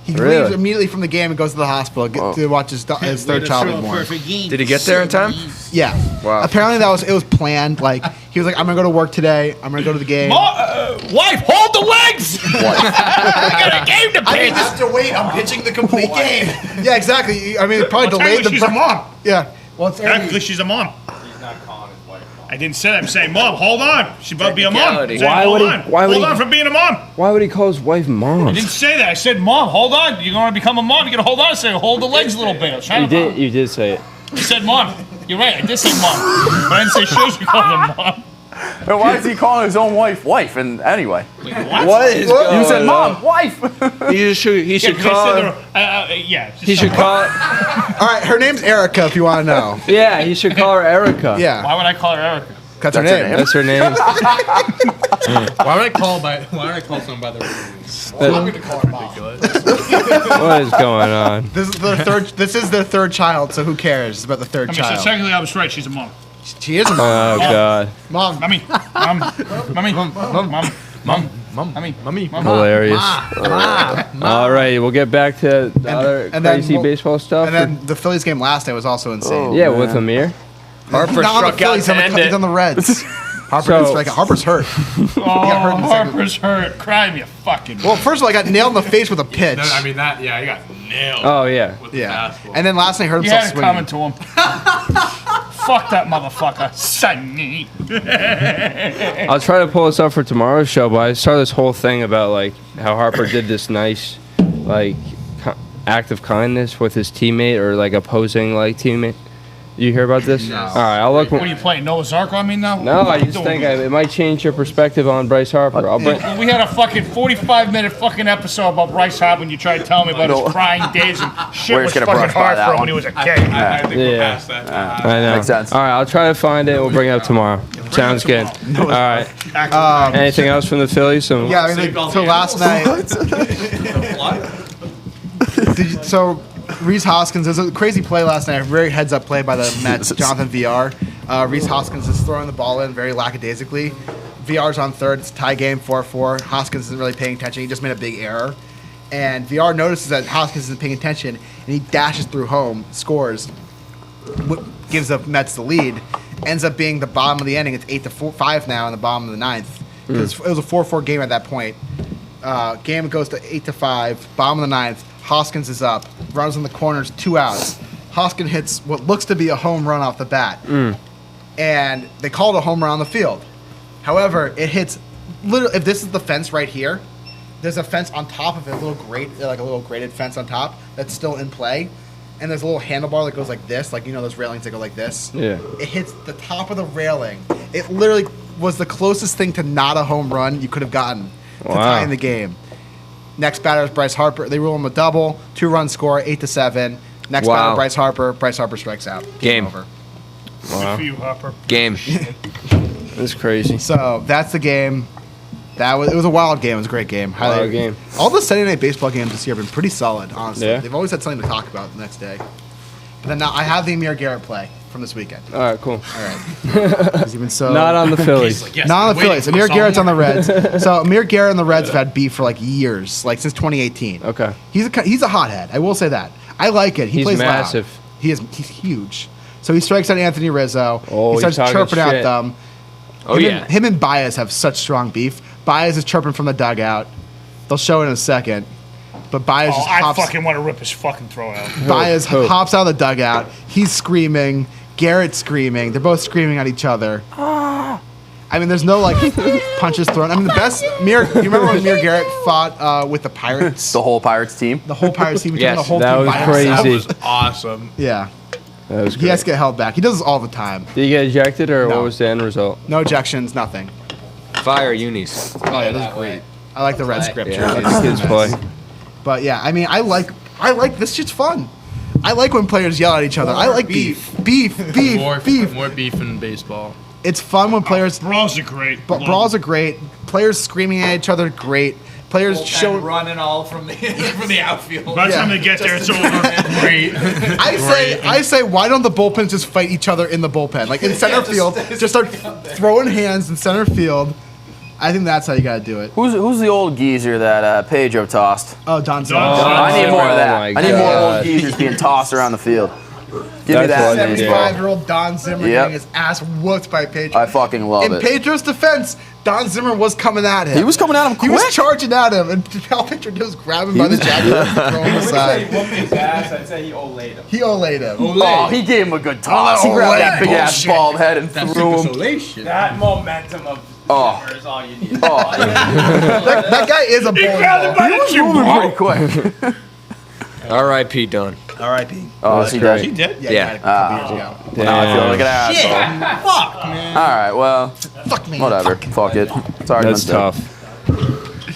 He Really? leaves immediately from the game and goes to the hospital to watch his third child be born. Did he get there in time? Yeah. Wow. Apparently it was planned. Like he was like, I'm gonna go to work today. I'm gonna go to the game. Wife, hold the legs! I got a game to I pitch. have to wait. I'm pitching the complete game. Yeah, exactly. I mean, it probably delayed the. She's a mom. Yeah. Well, it's Technically, she's a mom. I didn't say that. I'm saying, Mom, hold on. She's about to be a mom. I'm saying, Why would hold he- on. why would hold he- on from being a mom. Why would he call his wife mom? I didn't say that. I said, Mom, hold on. You're going to become a mom. You got to hold on. I said, hold the legs a little bit. I was trying You to did. You did say it. I said, Mom. You're right. I did say mom. But I didn't say she was calling her mom. And why is he calling his own wife wife? And anyway, What is going you said on? mom, wife. He should Yeah, 'cause I call said her. yeah. just He should tell call it. All right. Her name's Erica. If you want to know. Yeah, he should call her Erica. Yeah. Why would I call her Erica? That's her That's her name. name. That's her name. Why would I call someone by their reviews? I'm gonna call her mom. What is going on? This is their third. This is their third child. So who cares about the third I mean, so child? technically, I was right. She's a mom. She is a mom. Oh God, Mom. Mommy. Mom. Mommy. hilarious. All right, we'll get back to the other and then crazy we'll- baseball stuff. And then the Phillies game last night was also insane. yeah, with Amir. Harper Not on the struck out Phillies, to on the end Cubs, he's it. on the Reds. Harper So- didn't strike out. Harper's hurt. Oh, hurt in the second- Harper's hurt. Crime, you fucking. Well, first of all, I got nailed in the face with a pitch. I mean that. Yeah, he got nailed. Oh yeah. With the Yeah. fastball. And then last night, I heard You himself had it swinging. coming to him. Fuck that motherfucker. Sonny. I'll try to pull this up for tomorrow's show, but I saw this whole thing about like how Harper did this nice, like, act of kindness with his teammate or like opposing like teammate. You hear about this? No. All right, I'll look. What are you playing, Noah's Ark on me now? No, What I are you just doing? think it might change your perspective on Bryce Harper. I'll bring. We had a fucking 45-minute fucking episode about Bryce Harper when you tried to tell me about his crying days and shit We're was just gonna fucking brush by hard that for him one. when he was a kid. I think we're Yeah. past that. I know. Makes sense. All right, I'll try to find it. We'll bring it up tomorrow. Sounds good. All right. Anything else from the Phillies? So, Yeah, I mean, so last night. So Reese Hoskins, there's a crazy play last night, a very heads-up play by the Mets, Jonathan VR. Reese Hoskins is throwing the ball in very lackadaisically. VR's on third, it's a tie game, 4-4. Hoskins isn't really paying attention, he just made a big error. And VR notices that Hoskins isn't paying attention, and he dashes through home, scores, gives the Mets the lead. Ends up being the bottom of the inning. It's 8-5 now in the bottom of the ninth. It was a 4-4 game at that point. Game goes to 8-5, bottom of the ninth. Hoskins is up, runs in the corners, 2 outs. Hoskins hits what looks to be a home run off the bat. And they called a home run on the field. However, it hits literally, if this is the fence right here, there's a fence on top of it, a little grated fence on top that's still in play. And there's a little handlebar that goes like this, like, you know, those railings that go like this. Yeah. It hits the top of the railing. It literally was the closest thing to not a home run you could have gotten to tie in the game. Next batter is Bryce Harper. They rule him a double, 2-run score, 8-7. Next batter, Bryce Harper. Bryce Harper strikes out. Game over. Good for you, Harper. Game. That's crazy. So that's the game. It was a wild game. It was a great game. Wild game. All the Sunday night baseball games this year have been pretty solid, honestly. Yeah. They've always had something to talk about the next day. But then now I have the Amir Garrett play from this weekend. All right, cool. All right. Because you've been so Not on the Phillies. not on the Phillies. Amir Garrett's on the Reds. So Amir Garrett and the Reds have had beef for like years, like since 2018. Okay. He's a hothead. I will say that. I like it. He He's plays massive. loud. He's huge. So he strikes out Anthony Rizzo. Oh, he he's starts talking chirping at shit. them. Oh, yeah. Him and Baez have such strong beef. Baez is chirping from the dugout. They'll show it in a second. But Baez just I hops. fucking want to rip his fucking throat out. Baez Who? hops out of the dugout. He's screaming. Garrett's screaming. They're both screaming at each other. I mean, there's no like punches thrown. I mean, the best. You remember when Amir Garrett fought with the Pirates? The whole Pirates team. The whole Pirates team. He Yes, took the whole that team was by himself. crazy. That was awesome. Yeah. That was He great. has to get held back. He does this all the time. Did you get ejected, or No. what was the end result? No ejections, nothing. Fire unis. Oh yeah, this is great. I like the red script. Yeah, let the kids play. But yeah, I mean, I like this shit's fun. I like when players yell at each other. I like beef. Beef. More beef in baseball. It's fun when players. Brawls are great. But brawls are great. Players screaming at each other, great. Players And show. running all from the from the outfield. By the Yeah. time they get there, it's over. Great. I say, why don't the bullpens just fight each other in the bullpen, like in center field? Just start throwing hands in center field. I think that's how you gotta do it. Who's the old geezer that Pedro tossed? Oh, Don Zimmer. I need more of that. Oh my I need more God. old geezers being tossed around the field. Give me That's that. what I man. need. 75-year-old Don Zimmer Yep. getting his ass whooped by Pedro. I fucking love In it. Pedro's defense, Don Zimmer was coming at him. He was coming at him He was quick. charging at him, and all Pedro did was grab him by the jacket and throw him aside. whooped his ass. I'd say he olayed him. He olayed him. Oh, he gave him a good toss. He grabbed that big ass bald head and threw him. That momentum of Oh. Zimmer is all you need. Oh, That guy is a bull. he was moving pretty quick. R.I.P. Don. R.I.P. Oh, is he dead? He did. Yeah, Yeah. he died a couple years ago. Now I feel like an asshole. Fuck, man. All right, well, Fuck me. whatever. Fuck it. Sorry, That's tough.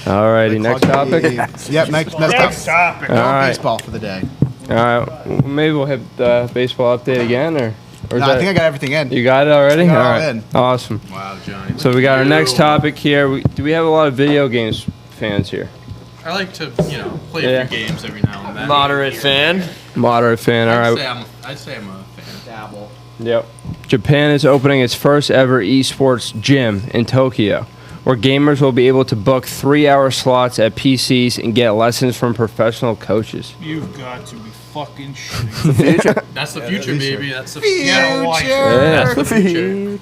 Alrighty, next topic. Yep, next Next topic. topic. All right. Baseball for the day. All right, maybe we'll hit the baseball update again, or is No, that, I think I got everything in. you got it already? got it All all right, in. awesome. Wow, Johnny. So we got our next topic here. Do we have a lot of video games fans here? I like to, play Yeah. a few games every now and then. Moderate fan. Moderate fan. All right. I'd say I'm a fan. Dabble. Yep. Japan is opening its first ever esports gym in Tokyo, where gamers will be able to book 3-hour slots at PCs and get lessons from professional coaches. You've got to be fucking shitting. That's the future, baby. That's the Yeah, why? Yeah. That's the future.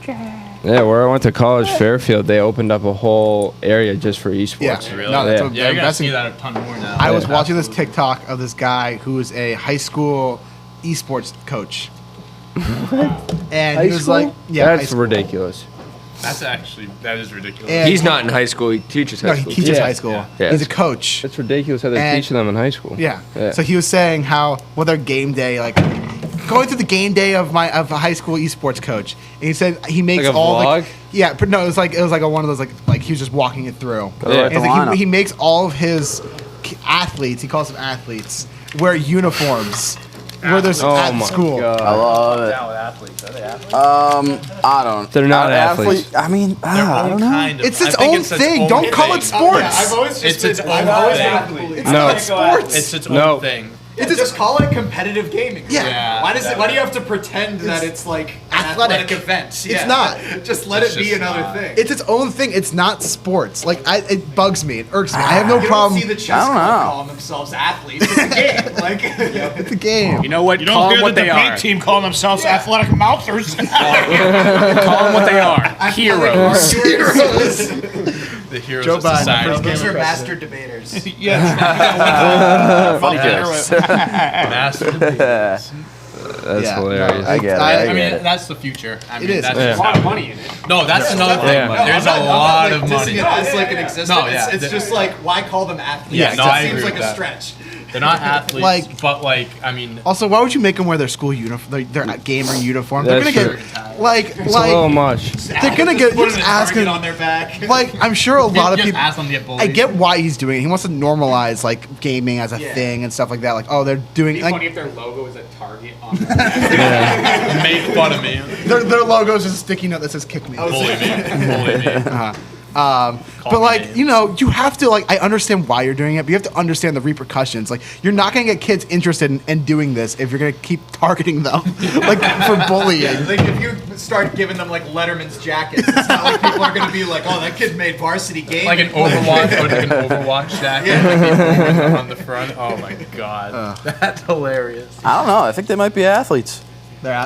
Yeah, where I went to college, Fairfield, they opened up a whole area just for esports. Yeah. Really? No, that's Yeah. what Yeah, they're you gotta see investing. that a ton more now. I was Yeah. watching this TikTok of this guy who is a high school esports coach. And he was school? like, yeah, high That's school. ridiculous. That is ridiculous. And- He's not in high school. He teaches high No, he school. teaches Yeah. high school. Yeah. He's a coach. It's ridiculous how they're And- teaching them in high school. Yeah. Yeah. So he was saying how their game day, like going through the game day of a high school esports coach, and he said he makes Like a all vlog? yeah, but no, it was like a one of those like he was just walking it through. Gotta write And the he's like, lineup. he makes all of his athletes, he calls them athletes, wear uniforms. Where there's Oh at my school. I god. love it. Down with athletes. Are they athletes? I don't. They're not athletes. I mean, I don't know. Kind of. It's I its think own thing. Don't call it sports. always It's its own thing. It's No. not sports. It's its No. own thing. It's just call it competitive gaming. Yeah. Why do you have to pretend that it's like an athletic. athletic event? It's Yeah. not. Just let It's it be just another not. thing. It's its own thing. It's not sports. Like it bugs me. It irks me. I have no you problem. don't see the chess I don't club know. calling themselves athletes. It's a game. Like, It's a game. You know what? You Call don't them hear what the they debate are. team calling themselves athletic mouthers. Call them what they are. Heroes. Heroes. The heroes Joe of Biden, society. first those are master debaters. yeah. Fuck Master debaters. That's Yeah, hilarious. no, I get it. I- I I get mean, it. that's the future. I mean, is. That's Yeah. There's a lot of money in it. No, that's another thing. Yeah. There's a lot of money. It's like an existence. No, yeah. It's just like, why call them athletes? Yeah, no, I it seems agree like with a that. stretch. They're not athletes, Like- but like, I mean, Also, why would you make them wear their school uniform, their gamer uniform? They're That's gonna true. get like It's a little like much. they're gonna get. You're just asking. on their back. Like I'm sure a lot of just people. ask them to get bullied. I get why he's doing it. He wants to normalize like gaming as a thing and stuff like that. Like, oh, they're doing It'd be funny like if their logo is a target on their back. make fun of me, their logo's just a sticky note that says "kick me." bully me. But me like, names. you know, you have to like. I understand why you're doing it, but you have to understand the repercussions. Like, you're not gonna get kids interested in doing this if you're gonna keep targeting them, like for bullying. Like if you start giving them like Letterman's jackets, it's not like people are gonna be like, "Oh, that kid made varsity game." Like an Overwatch, or like an Overwatch jacket on the front. Oh my god, that's hilarious. I don't know. I think they might be athletes.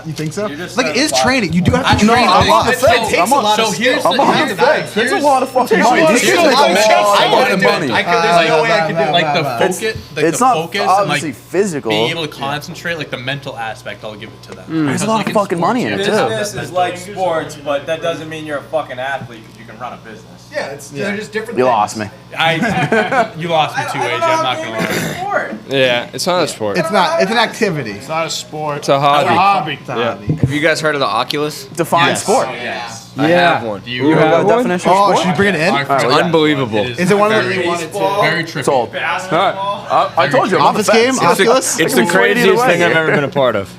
You think so? You're just Like, so it is far- training. You do have to No, train. I'm on the So- fence. I'm on- so here's the I'm on the fence. That's a lot of fucking money. These kids make a lot of money. There's no way I could do it. Like the focus, like It's the not focus, and obviously like physical. being able to concentrate, like the mental aspect, I'll give it to them. There's a lot of fucking money in it too. Business is like sports, but that doesn't mean you're a fucking athlete because you can run a business. Yeah, they're just different. You things. lost me. You lost me too, AJ. I'm not gonna lie. Sport. Yeah, it's not a sport. It's not. It's an activity. It's not a sport. It's a hobby. It's a hobby. Have you guys heard of the Oculus? Define sport. I have one. Do You you have one? Definition of Oh, sport? should we bring it in? It's Unbelievable. Is it one of the very trippy? Sold. Basketball. I told you. I'm on the Office game? fence. Oculus? It's I the can sway it either craziest way. thing I've ever been a part of.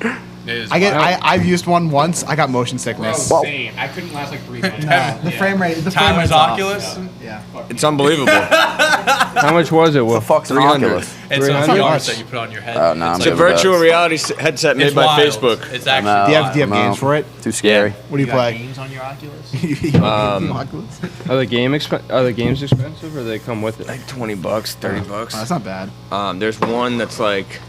I've used one once. I got motion sickness. Well, Same. I couldn't last like 3 minutes. The frame rate. The frame Tyler's rate's off. Oculus. Yeah. It's unbelievable. How much was it? the Wolf? fuck's an 300. Oculus? It's a 300? VR that you put on your head. Oh, no, I'm It's a good with virtual that. reality headset made It's by wild. Facebook. It's No. actually. Do you have No. games for it? Too scary. What do you play? games on your Oculus? Oculus? Are the games expensive, or they come with it? Like $20, $30. That's not bad. There's one that's like,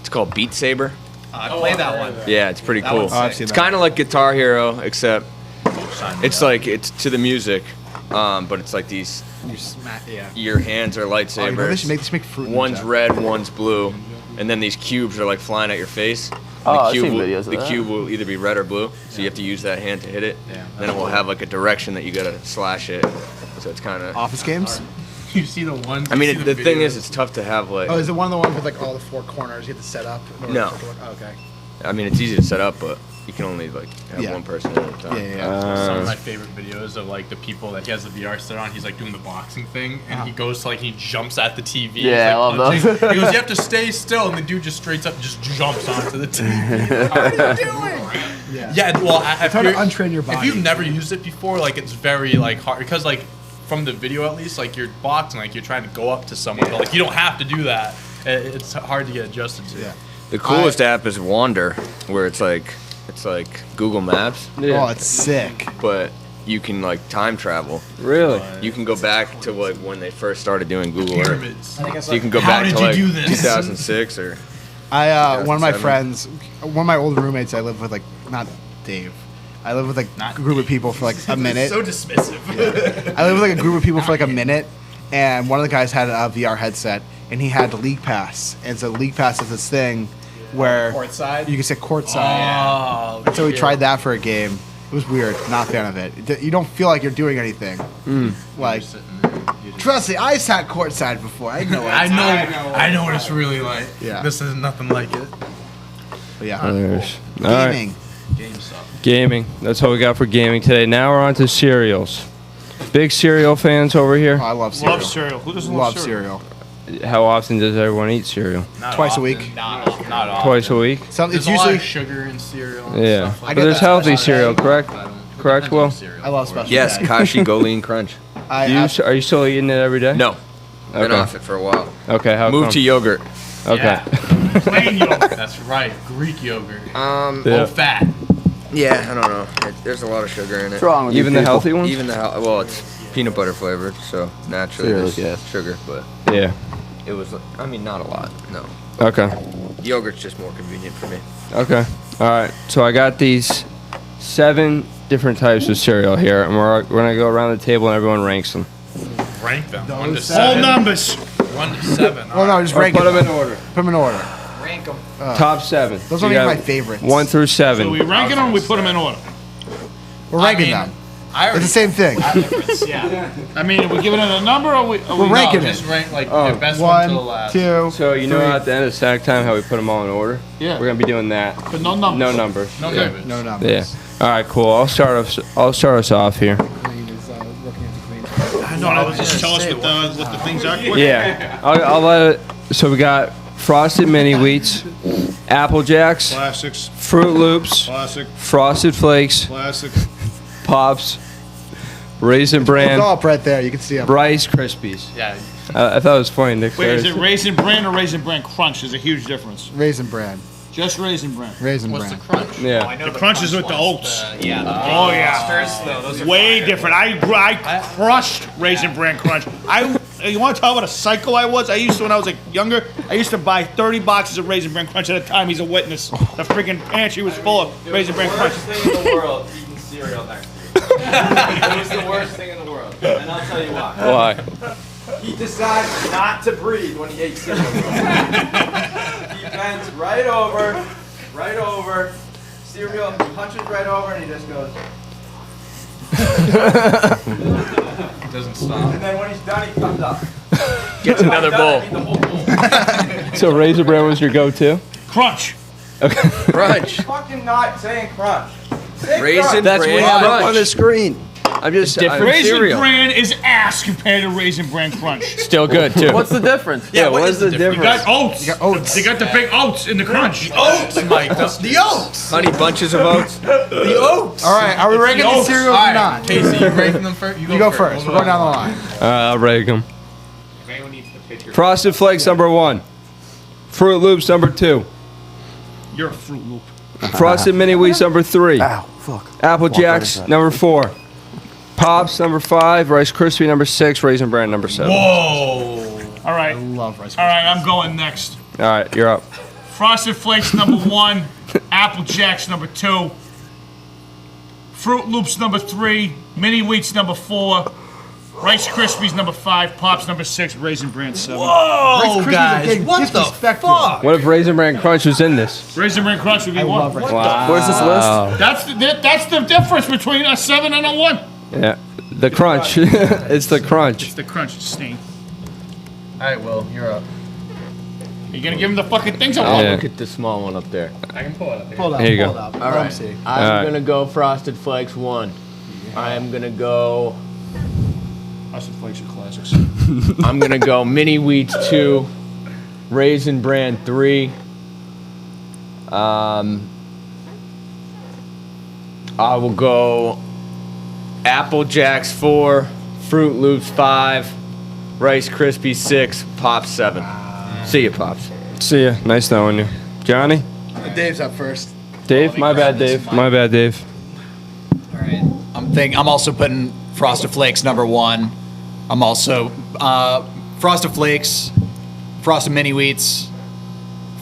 it's called Beat Saber. I played that one. Yeah, it's pretty cool. one's sick. I've seen It's that. kind of like Guitar Hero, except it's like it's to the music, but it's like these. Your hands are Oh, you know, they lightsabers. should make fruit. One's red, one's blue, and then these cubes are like flying at your face. And Oh, the I've cube seen will, videos of the that. cube will either be red or blue, so you have to use that hand to hit it. Then it will have like a direction that you gotta slash it. So it's kind of. Office games? You see the one. I mean, the thing is, it's tough to have like. Oh, is it one of the ones with like all the four corners you have to set up? in order No. for it to work? Oh, okay. I mean, it's easy to set up, but you can only like have Yeah. one person at a time. Yeah. Some of my favorite videos of like the people that he has the VR set on. He's like doing the boxing thing, and he goes to like he jumps at the TV. He's, Yeah, I like, love punching. those. He goes, "You have to stay still," and the dude just straight up just jumps onto the TV. What are you doing? Yeah. Well, if hard to you're- untrain your If body. you've never used it before, like it's very like hard because like from the video at least, like you're boxing, like you're trying to go up to someone, but like you don't have to do that. It's hard to get adjusted to. Yeah. The coolest app is Wander, where it's like Google Maps, Oh, it's sick. but you can like time travel. Really? You can go back to like when they first started doing Google Earth. Pyramids. So you can go How back did to you like do this? 2006 or One of my 2007. friends, one of my old roommates, I lived with, like, not Dave. I lived with like a group of people for like a minute. So dismissive. I lived with like a group of people for like a minute, and one of the guys had a VR headset, and he had the League Pass. And so League Pass is this thing where Courtside? you can sit courtside. Oh, So we tried that for a game. It was weird. Not a fan of it. You don't feel like you're doing anything. Like, trust me, I sat courtside before. I know it. I know what it's really like. Yeah. This is nothing like it. But yeah. There's- All right. Gaming. Gaming. That's all we got for gaming today. Now we're on to cereals. Big cereal fans over here. Oh, I love cereal. Love cereal. Who doesn't Love cereal. How often does everyone eat cereal? Twice a week. Not often. Twice a week? Some, There's it's a lot usually. of sugar in cereal. And Yeah. Stuff like I But get there's that healthy special cereal, day. correct? Correct, Will? I love special. yes, day. Kashi Goleen Crunch. I, Are you still eating it every day? No, been Okay. off it for a while. Okay, how Moved come? to yogurt. Okay. Plain yogurt. That's right. Greek yogurt. Yeah. Low fat. Yeah, I don't know. There's a lot of sugar in it. What's wrong with Even you the people? healthy ones? Even well, it's peanut butter flavored, so naturally Cereal, there's yeah. sugar, but Yeah. it was. I mean, not a lot. No, Okay. yogurt's just more convenient for me. Okay. All right. So I got these 7 different types of cereal here, and we're gonna go around the table and everyone ranks them. Rank them. 1 to Those 7. All numbers. 1 to 7. Well, no, just Or rank put them them. in order. Put them in order. Rank 'em. Top 7. Those So aren't you even got my favorites. 1 through 7. So we ranking them, we put them in order. We're ranking them. It's the same thing. Yeah. I mean, are we giving it a number or We're we ranking it. Just rank like the best one One, to the last. 2. So you know 3. at the end of snack time how we put them all in order? Yeah. We're gonna be doing that. But no numbers. No numbers. No yeah. numbers. No numbers. Yeah. All right. Cool. I'll start us off here. No, just tell us what the things are. Quick. Yeah. I'll let it. So we got Frosted Mini Wheats, Apple Jacks, Classics. Fruit Loops, Classic. Frosted Flakes, Classic. Pops, Raisin Look Bran, up right there. You can see them. Rice Krispies. Yeah. I thought it was funny, Nick. Wait, is it Raisin Bran or Raisin Bran Crunch? There's a huge difference. Raisin Bran. Just Raisin Bran. Raisin What's Bran. the crunch? Oh, I Yeah. know The crunch is with the oats. Yeah. The Oh, yeah. Monsters, though, those are Way fire. different. I crushed Raisin Bran Crunch. You want to talk about a psycho I was? I used to, when I was like younger, I used to buy 30 boxes of Raisin Bran Crunch at a time. He's a witness. The freaking pantry was full of Raisin Bran Crunch. Worst thing in the world, eating cereal next to you. It was the worst thing in the world, and I'll tell you why. Why? He decided not to breathe when he ate cereal. He bends right over, cereal, he punches right over, and he just goes. It doesn't stop. And then when he's done, he comes up. Gets another bowl. Eat the whole bowl. So Raisin Bran was your go-to? Crunch. Crunch. Fucking not saying crunch. Say Raisin crunch. That's what we Bran have up Crunch. on the screen. I'm just different. Raisin cereal. Bran is ass compared to Raisin Bran Crunch. Still good, too. What's the difference? Yeah, what is the difference? You got oats. You got oats. They got the big oats in the crunch. Oats, Mike. The oats. Honey bunches of oats. The oats. All right. Are we ranking the the oats. cereal All or right, not? Casey, you ranking them first? You go first. We're going down the line. I'll rate them. Frosted Flakes number 1. Fruit Loops number 2. You're a Fruit Loop. Frosted Mini Wheats number 3. Ow, fuck. Apple Walk right Jacks into that. number 4. Pops number 5. Rice Krispie number 6. Raisin Bran number 7. Whoa. All right. Love Rice All right, I'm going next. All right, you're up. Frosted Flakes number 1. Apple Jacks number 2. Fruit Loops number 3. Mini Wheats number 4. Rice Krispies number 5. Pops number 6. Raisin Bran 7. Oh, Krispies are guys. getting What the disrespected. fuck? What if Raisin Bran Crunch was in this? Raisin Bran Crunch would be 1. love Rice Wow. Where's this list? That's the difference between a 7 and a 1. Yeah, the crunch. It's the crunch. It's the crunch stain. All right, Will, you're up. You gonna give him the fucking things I Oh, want? yeah. Look at the small one up there. I can pull it up here. Hold up. Here you go. Hold up. All right. See. I'm All right. gonna go Frosted Flakes 1. I am gonna go. Frosted Flakes are classics. I'm gonna go Mini Wheats 2, Raisin Bran 3. I will go Apple Jacks 4, Fruit Loops 5, Rice Krispies 6, Pops 7. See ya, Pops. See ya. Nice knowing you. Johnny? Dave's up first. Dave? My bad, Dave. My bad, Dave. All right. I'm also putting Frosted Flakes number 1. I'm also Frosted Flakes, Frosted Mini Wheats,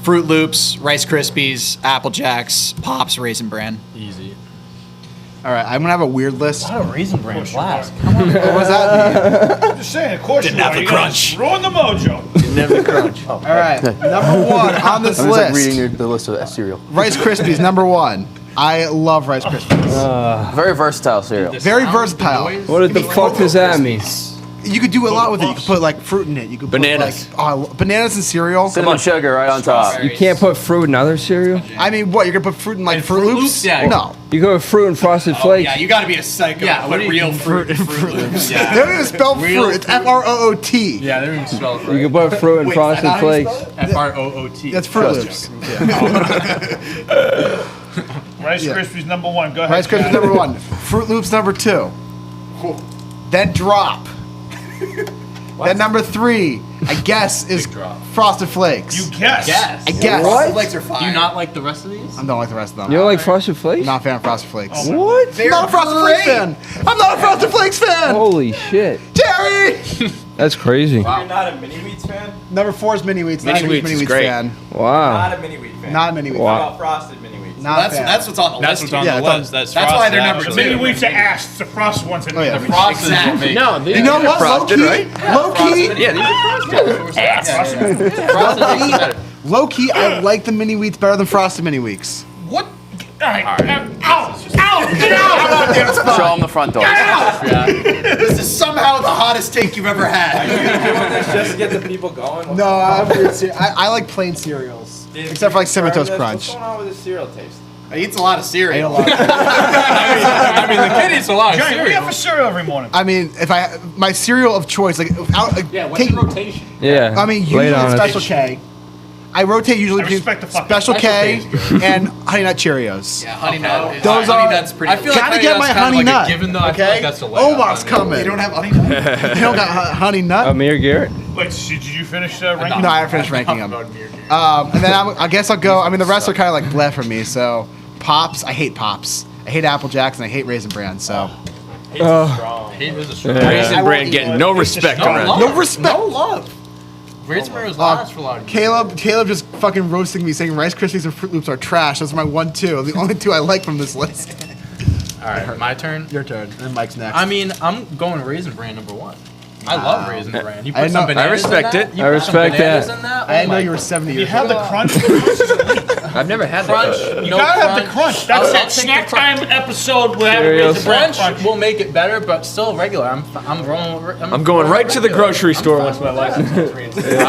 Fruit Loops, Rice Krispies, Apple Jacks, Pops, Raisin Bran. Easy. All right. I'm gonna have a weird list. Oh, Raisin Bran flask. What does that mean? I'm just saying, of course Didn't you have are. the You gotta crunch. Ruin the mojo. Never crunch. All right. Number 1 on this I'm just like list. reading the list of cereal. Rice Krispies number 1. I love Rice Krispies. Very versatile cereal. Very versatile. What the fuck does that mean? You could do a lot with it. You could put like fruit in it. You could Bananas. put like bananas and cereal. Cinnamon sugar right on top. You can't put fruit in other cereal? I mean, what? You're gonna put fruit in like And Fruit Fruit Loops? Loops? Yeah. No. You go with fruit and Frosted Flakes. Yeah, you gotta be a psycho. Yeah, to what put do you real mean fruit in Fruit Loops. They Yeah. don't even spell Real fruit. It's F-R-O-O-T. Yeah, they don't even spell it right. You can put fruit and Wait, Frosted is that how you Flakes. spell it? F-R-O-O-T. That's Fruit Loops. Rice Yeah. Krispies number 1. Go ahead. Rice Krispies number 1. Fruit Loops number 2. Then drop. Then number 3, I guess, is Frosted Flakes. You guess. Yes. I guess. Frosted Flakes are fire. Do you not like the rest of these? I don't like the rest of them. You don't like Frosted Flakes? I'm not a fan of Frosted Flakes. What? I'm not a Frosted Flakes fan. I'm not a Frosted Flakes fan. Holy shit. Jerry. That's crazy. You're not a Mini Wheats fan? Number 4 is Mini Wheats. Mini Not a huge Wheats Mini is Wheats great. fan. Wow. Not a Mini Wheat fan. Not a Mini Wheats. Wow. How about Frosted Mini Wheats? Not a fan. That's what's on the That's list. what's on Yeah, the it's list. on- That's that's why they're number Frosted, two. Mini Wheats are ass. It's the frost ones. Oh, yeah. The frosted Exactly. No, these You know are what? frosted, Low key. right? Low key. Yeah, these are frosted. Frosted makes it better. Low key, I like the mini wheats better than frosted mini wheats. What? All right. Out! Get out! Show them the front door. This is somehow the hottest take you've ever had. Just to get the people going. No, I like plain cereals, except for like Cinnamon Toast Crunch. What's going on with the cereal taste? He eats a lot of cereal. I mean, the kid eats a lot of Johnny, what do you have cereal. for cereal every morning? I mean, if my cereal of choice, like without What's in rotation? Yeah. I mean, lay it usually on us. Special K. I rotate usually I between respect the fuck Special out. K and Honey Nut Cheerios. Yeah, honey nut. Those honey are- nut's pretty. I feel like Gotta get my that's kinda honey like nut. A given though. I feel Okay, like that's the layup. Omar's coming. They don't have honey nut. They don't got Honey Nut. Amir Garrett. Wait, did you finish ranking? No, I haven't finished ranking them. And then I guess I'll go. I mean, the rest are kind of like bleh for me. So Pops, I hate Pops. I hate Apple Jacks and I hate Raisin Bran. So Hate is a strong. Yeah. Raisin Bran getting no respect around. no respect. No love. Raisin Bran was last for a lot of years. Caleb just fucking roasting me, saying Rice Krispies and Fruit Loops are trash. Those are my 1-2. The only 2 I like from this list. All right, my turn. Your turn. And then Mike's next. I mean, I'm going Raisin Bran number 1. I love Raisin Bran. You I put some know- I bananas respect in it. that? You I put some respect bananas that. in that? I didn't know my you were 70 You years have old. the crunch. I've never had crunch. that. You no gotta have the crunch. crunch. That's I'll it. take the Snack crunch. time episode. We're having Cereals. Raisin Bran Crunch will make it better, but still regular. I'm rolling. I'm going right to the grocery store once my license gets reinstated.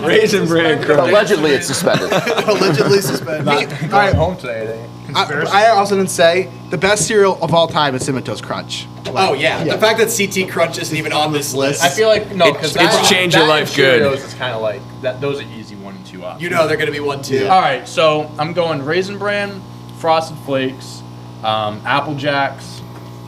Raisin Bran crunch. Allegedly, it's suspended. Allegedly suspended. All right. home today. I also didn't say the best cereal of all time is Cinnamon Toast Crunch. Oh yeah. The fact that CT Crunch isn't even on this list. I feel like no, because it's changed your life good. Is kind of like that. Those are easy 1 and 2 options. You know they're gonna be 1-2. All right, so I'm going Raisin Bran, Frosted Flakes, Apple Jacks,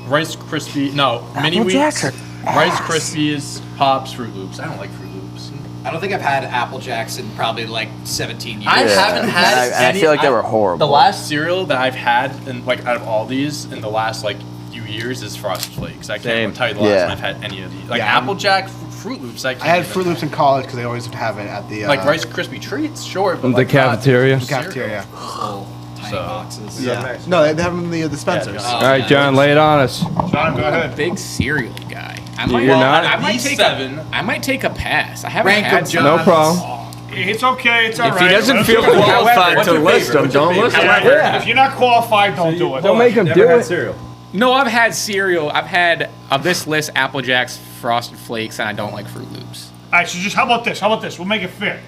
Rice Krispies. No, Mini Wheats, Rice Krispies, Pops, Fruit Loops. I don't like Fruit Loops. I don't think I've had Apple Jacks in probably like 17 years. I haven't had. And I any, feel like they were horrible. The last cereal that I've had, in, like out of all these, in the last like few years, is Frosted Flakes. I can't Same. tell you the last Yeah. time I've had any of these. Like Yeah. Apple Jack, Fruit Loops. I I had Fruit Loops in college because they always would have it at the Like Rice Krispie treats, sure. But The like not cafeteria. cereal. cafeteria. Tiny So- boxes. Yeah. No, they have them in the dispensers. Yeah, All right, John, lay it on us. John, go ahead. Big cereal guy. You're not? I might These take 7. I might take a pass. I haven't Rank had of some. No problem. It's okay. It's all If right. he doesn't Let's feel do it. qualified What's to your list favorite? them, don't list them. However, if you're not qualified, don't do it. Don't make him do it. cereal. No, I've had cereal. I've had of this list Apple Jacks, Frosted Flakes, and I don't like Fruit Loops. All right, so just how about this? How about this? We'll make it fair.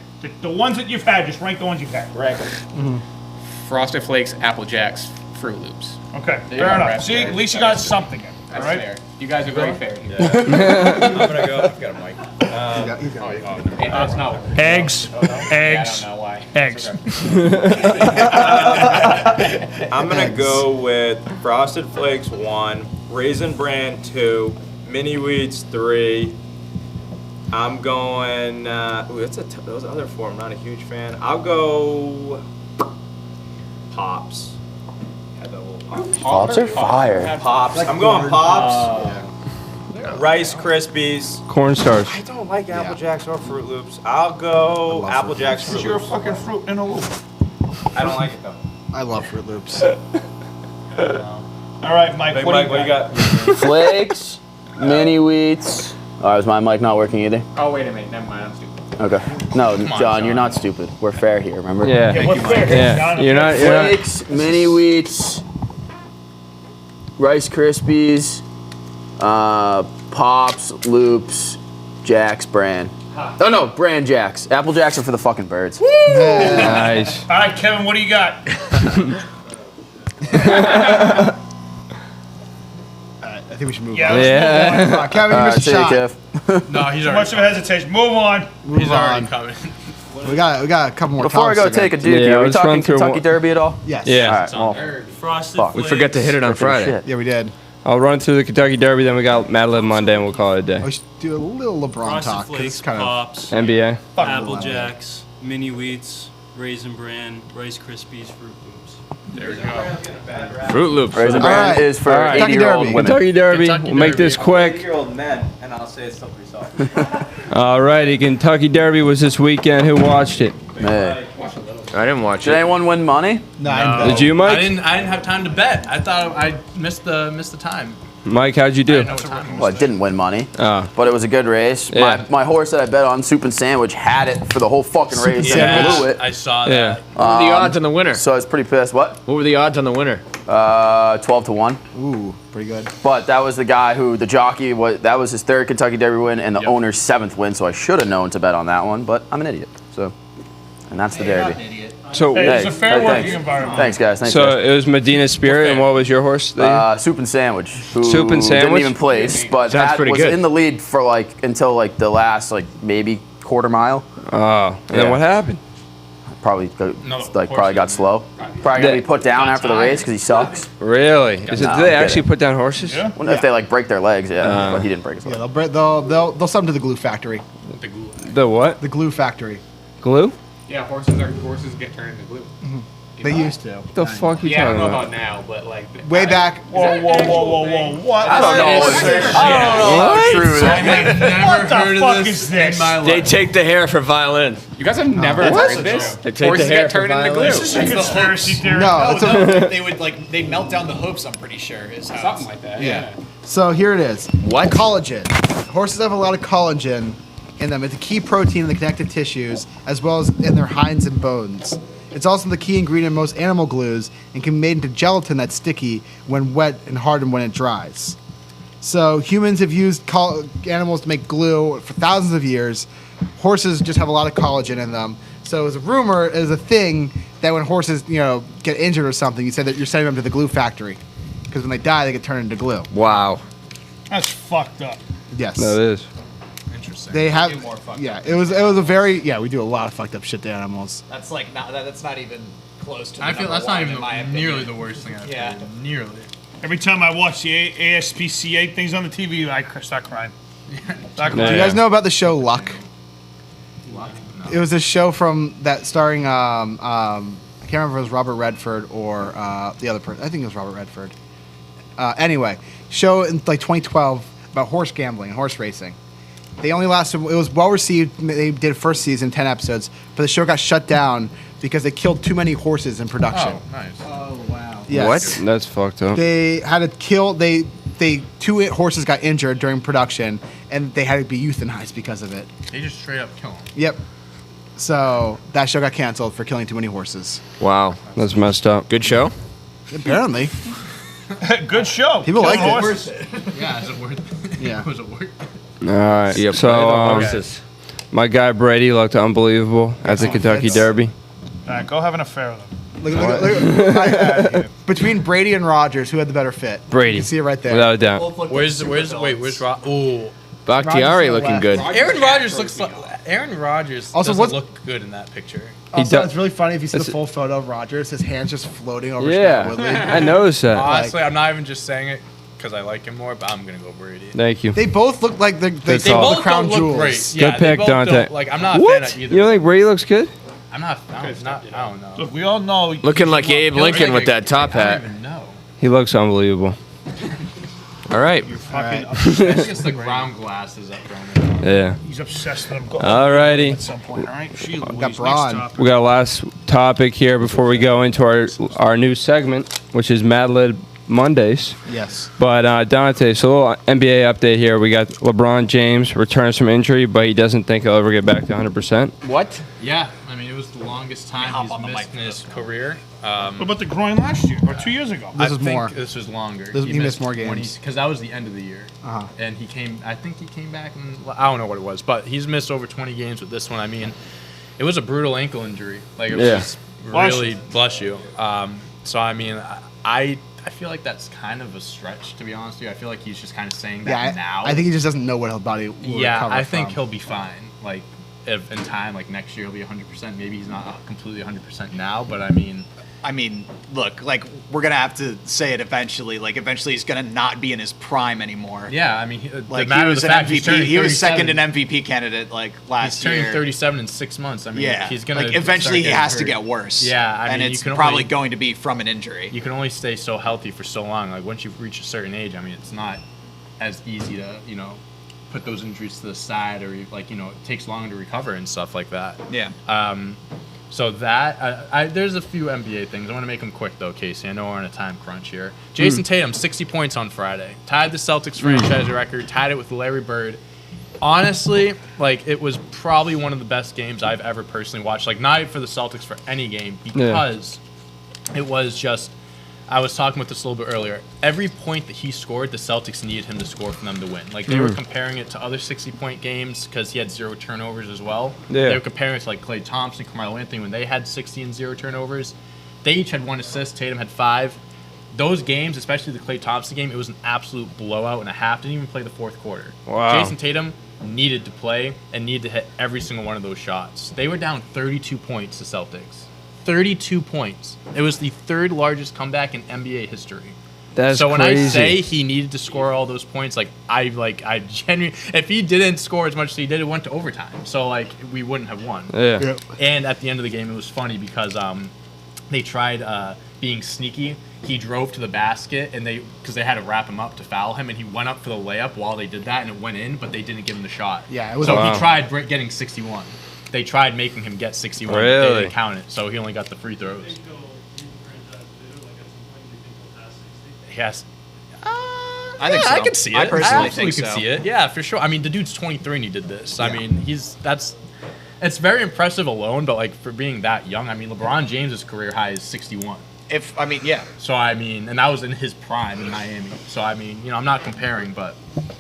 The ones that you've had, just rank the ones you've had. Frosted Flakes, Apple Jacks, Fruit Loops. Okay, you fair go, enough. Brad. See, at least you got something. All That's right. fair. You guys are very fair. I'm gonna go. I've got a mic. That's not. Eggs. I don't Eggs. know why. Eggs. I'm gonna go with Frosted Flakes 1, Raisin Bran 2, Mini Wheats 3. I'm going. Those other 4. I'm not a huge fan. I'll go Pops. Had that little Pops. Pops are fire. Pops. I'm going Pops. Rice Krispies. Cornstarch. I don't like Apple Jacks or Fruit Loops. I'll go Apple Jacks, Fruit You're a Loops. fucking fruit in a loop. I don't like it though. I love Fruit Loops. All right, Mike. Big What Mike, do what you you got? got? Flakes, mini wheats. Oh, is my mic not working either? Oh, wait a minute. Never mind. I'm stupid. Okay. No, on, John, John. you're not stupid. We're fair here, remember? Yeah. What's fair? Yeah. John? You're not. Flakes, mini wheats, Rice Krispies, Pops, Loops, Jacks, Bran. Oh no, Bran Jacks. Apple Jacks are for the fucking birds. Nice. All right, Kevin. What do you got? I think we should move Yeah. on. Yeah. Kevin, you Alright, missed a see you, shot. Kev. No, he's Too already. much of a hesitation. Move on. He's already coming. We got a couple more. Before I go topics to take a go. dookie, Yeah, are we let's run talking through Kentucky one- Derby at all? Yes. Yeah. Alright, well, Frosted fuck. We forgot to hit it on Friday. shit. Yeah, we did. I'll run through the Kentucky Derby, then we got Madeline Monday, and we'll call it a day. We should do a little LeBron Frosted talk because Flakes, it's kind of. Pops, NBA. Apple Jacks, Mini Wheats, Raisin Bran, Rice Krispies, Fruit Loops. There we go. Fruit Loops. Raisin All Bran right. is for All right. 80-year-old Kentucky women. Kentucky Derby. Kentucky We'll make Derby. this quick. 80-year-old men, and I'll say it's slippery soft. Alrighty, Kentucky Derby was this weekend. Who watched it? Hey. I didn't watch Did it. anyone win money? No, Did you, I Mike? didn't have time to bet. I thought I missed the time. Mike, how'd you do? Well, it didn't win money, Oh. but it was a good race. Yeah. My horse that I bet on, Soup and Sandwich, had it for the whole fucking race and blew it. I saw Yeah. that. What were the odds on the winner? So I was pretty pissed. What? What were the odds on the winner? 12-1. Ooh, pretty good. But that was the guy who, the jockey, that was his third Kentucky Derby win and the owner's 7th win, so I should have known to bet on that one, but I'm an idiot. So, and that's the Derby. So, It's a fair working thanks. environment. Thanks, guys. Thanks, so guys. it was Medina Spirit, and what was your horse? Soup and Sandwich. Who Soup and didn't Sandwich? even place, but Sounds pretty was good. in the lead for until the last maybe quarter mile. Oh, and then Yeah. what happened? Probably horse probably got slow. Probably gonna be put down after the race because he sucks. Really? Is it? No, Do they I'm actually kidding. put down horses? Yeah. If they break their legs, yeah. But he didn't break his Yeah, leg. they'll send them to the glue factory. The what? The glue factory. Glue? Yeah, horses get turned into glue. They used to. What the fuck are you Yeah, I talking don't know about? about now, but like Way back. Whoa, what? I don't know. What? True. I've never What the heard fuck of is this this? in my They life. take the hair for violin. You guys have never heard this? They take Horses the hair get for turned into violin. glue. This is a conspiracy theory. No, it's a, They'd melt down the hooves, I'm pretty sure. Is how Something like that. Yeah. so here it is. What? Collagen. Horses have a lot of collagen in them. It's a key protein in the connective tissues as well as in their hinds and bones. It's also the key ingredient in most animal glues and can be made into gelatin that's sticky when wet and hardened when it dries. So humans have used animals to make glue for thousands of years. Horses just have a lot of collagen in them. So as a rumor, is a thing that when horses, get injured or something, you say that you're sending them to the glue factory because when they die, they get turned into glue. Wow. That's fucked up. Yes. No, it is. Interesting. They have. do more fucked Yeah, it was a very. Yeah, we do a lot of fucked up shit to animals. That's that's not even close to. I feel that's not even nearly the worst thing I've Yeah. heard. Nearly. Every time I watch the ASPCA things on the TV, I start crying. Start Do you crying. guys know about the show Luck? It was a show from that starring I can't remember if it was Robert Redford or the other person. I think it was Robert Redford. Anyway, show in 2012 about horse gambling and horse racing. They only lasted. It was well received. They did first season, 10 episodes, but the show got shut down because they killed too many horses in production. Oh, nice. Oh wow. Yes. What? That's fucked up. They had to kill. Two horses got injured during production, and they had to be euthanized because of it. They just straight up kill him. Yep. So that show got canceled for killing too many horses. Wow. That's messed up. Good show. Apparently, Good show. people like Killing it. horses. Yeah, is it worth it? Yeah. Was it worth it? All right. Yeah, So, play the horses. my guy Brady looked unbelievable at the Kentucky that's- Derby. All right, go have an affair with him. Look, between Brady and Rogers, who had the better fit? Brady. You can see it right there. Without a doubt. Where's Ooh. Bakhtiari looking good. Aaron Rodgers looks like Aaron Rodgers Also, doesn't what's- look good in that picture. Also, does- it's really funny if you see the It's- full photo of Rogers. His hands just floating over Yeah, Scott Woodley. I noticed that. Honestly, I'm not even just saying it because I like him more, but I'm gonna go Brady. Thank you. They both look like they Good They call. the both crown don't look jewels. great. Good Yeah, they pick, both Dante. don't- Like I'm not a What? fan of either. You don't think Brady looks good? I'm not. I don't know. Look, we all know. Looking like Abe Lincoln with that top I hat. don't even know. He looks unbelievable. All right. Fucking I think it's the ground glasses up there. Yeah. He's obsessed with him. Go Alrighty. at some point, all right? Sheila, got Louise, Braun. next topic. We got a last topic here before we go into our new segment, which is Madeline Mondays. Yes. But Dante, so a little NBA update here. We got LeBron James returns from injury, but he doesn't think he'll ever get back to 100%. What? Yeah, I mean it was the longest time hop he's on the missed mic in his career. What about the groin last year or 2 years ago? This I is think more. This was longer. He missed more games. Because that was the end of the year. Uh-huh. And he came. I think he came back. I don't know what it was, but he's missed over 20 games with this one. I mean, it was a brutal ankle injury. Like it was Yeah. just Bless really you. bless you. So I mean, I feel like that's kind of a stretch, to be honest with you. I feel like he's just kind of saying that Yeah, now. I think he just doesn't know what his body will Yeah, recover I think from. he'll be fine. Like, if in time, like next year, he'll be 100%. Maybe he's not completely 100% now, but I mean, look, like we're gonna have to say it eventually. Like eventually, he's gonna not be in his prime anymore. yeah, I mean, Like the he matter was of an the fact, he's MVP. turning He was second 37. in MVP candidate like He's last turning year. 37 in 6 months. I mean, Yeah, he's gonna like eventually he start has to getting get hurt. worse. Yeah, I and mean, it's you can probably only- going to be from an injury. You can only stay so healthy for so long. Like once you reach a certain age, I mean, it's not as easy to put those injuries to the side, or like it takes longer to recover and stuff like that. Yeah. So that there's a few NBA things. I want to make them quick though, Casey. I know we're on a time crunch here. Jason Tatum, 60 points on Friday, tied the Celtics franchise record, tied it with Larry Bird. Honestly, like it was probably one of the best games I've ever personally watched. Like not for the Celtics for any game because it was just. I was talking with this a little bit earlier. Every point that he scored, the Celtics needed him to score for them to win. Like they were comparing it to other 60-point games because he had 0 turnovers as well. Yeah. They were comparing it to like Klay Thompson, Carmelo Anthony when they had 60 and 0 turnovers. They each had 1 assist. Tatum had 5. Those games, especially the Klay Thompson game, it was an absolute blowout and a half. Didn't even play the fourth quarter. Wow. Jason Tatum needed to play and needed to hit every single one of those shots. They were down 32 points to Celtics. 32 points. It was the 3rd largest comeback in NBA history. That's so when crazy. I say he needed to score all those points, like I genuinely, if he didn't score as much as he did, it went to overtime. So like we wouldn't have won. Yeah. Yep. And at the end of the game, it was funny because they tried being sneaky. He drove to the basket and because they had to wrap him up to foul him, and he went up for the layup while they did that, and it went in, but they didn't give him the shot. Yeah, it was. So Wow. he tried getting 61. They tried making him get 61. But they Really? didn't count it, so he only got the free throws. Yes. I think so. I can see it. I personally absolutely think could so. see it. Yeah, for sure. I mean, the dude's 23 and he did this. I mean, it's very impressive alone, but like for being that young, I mean, LeBron James' career high is 61. So I mean, and that was in his prime in Miami. So I mean, I'm not comparing, but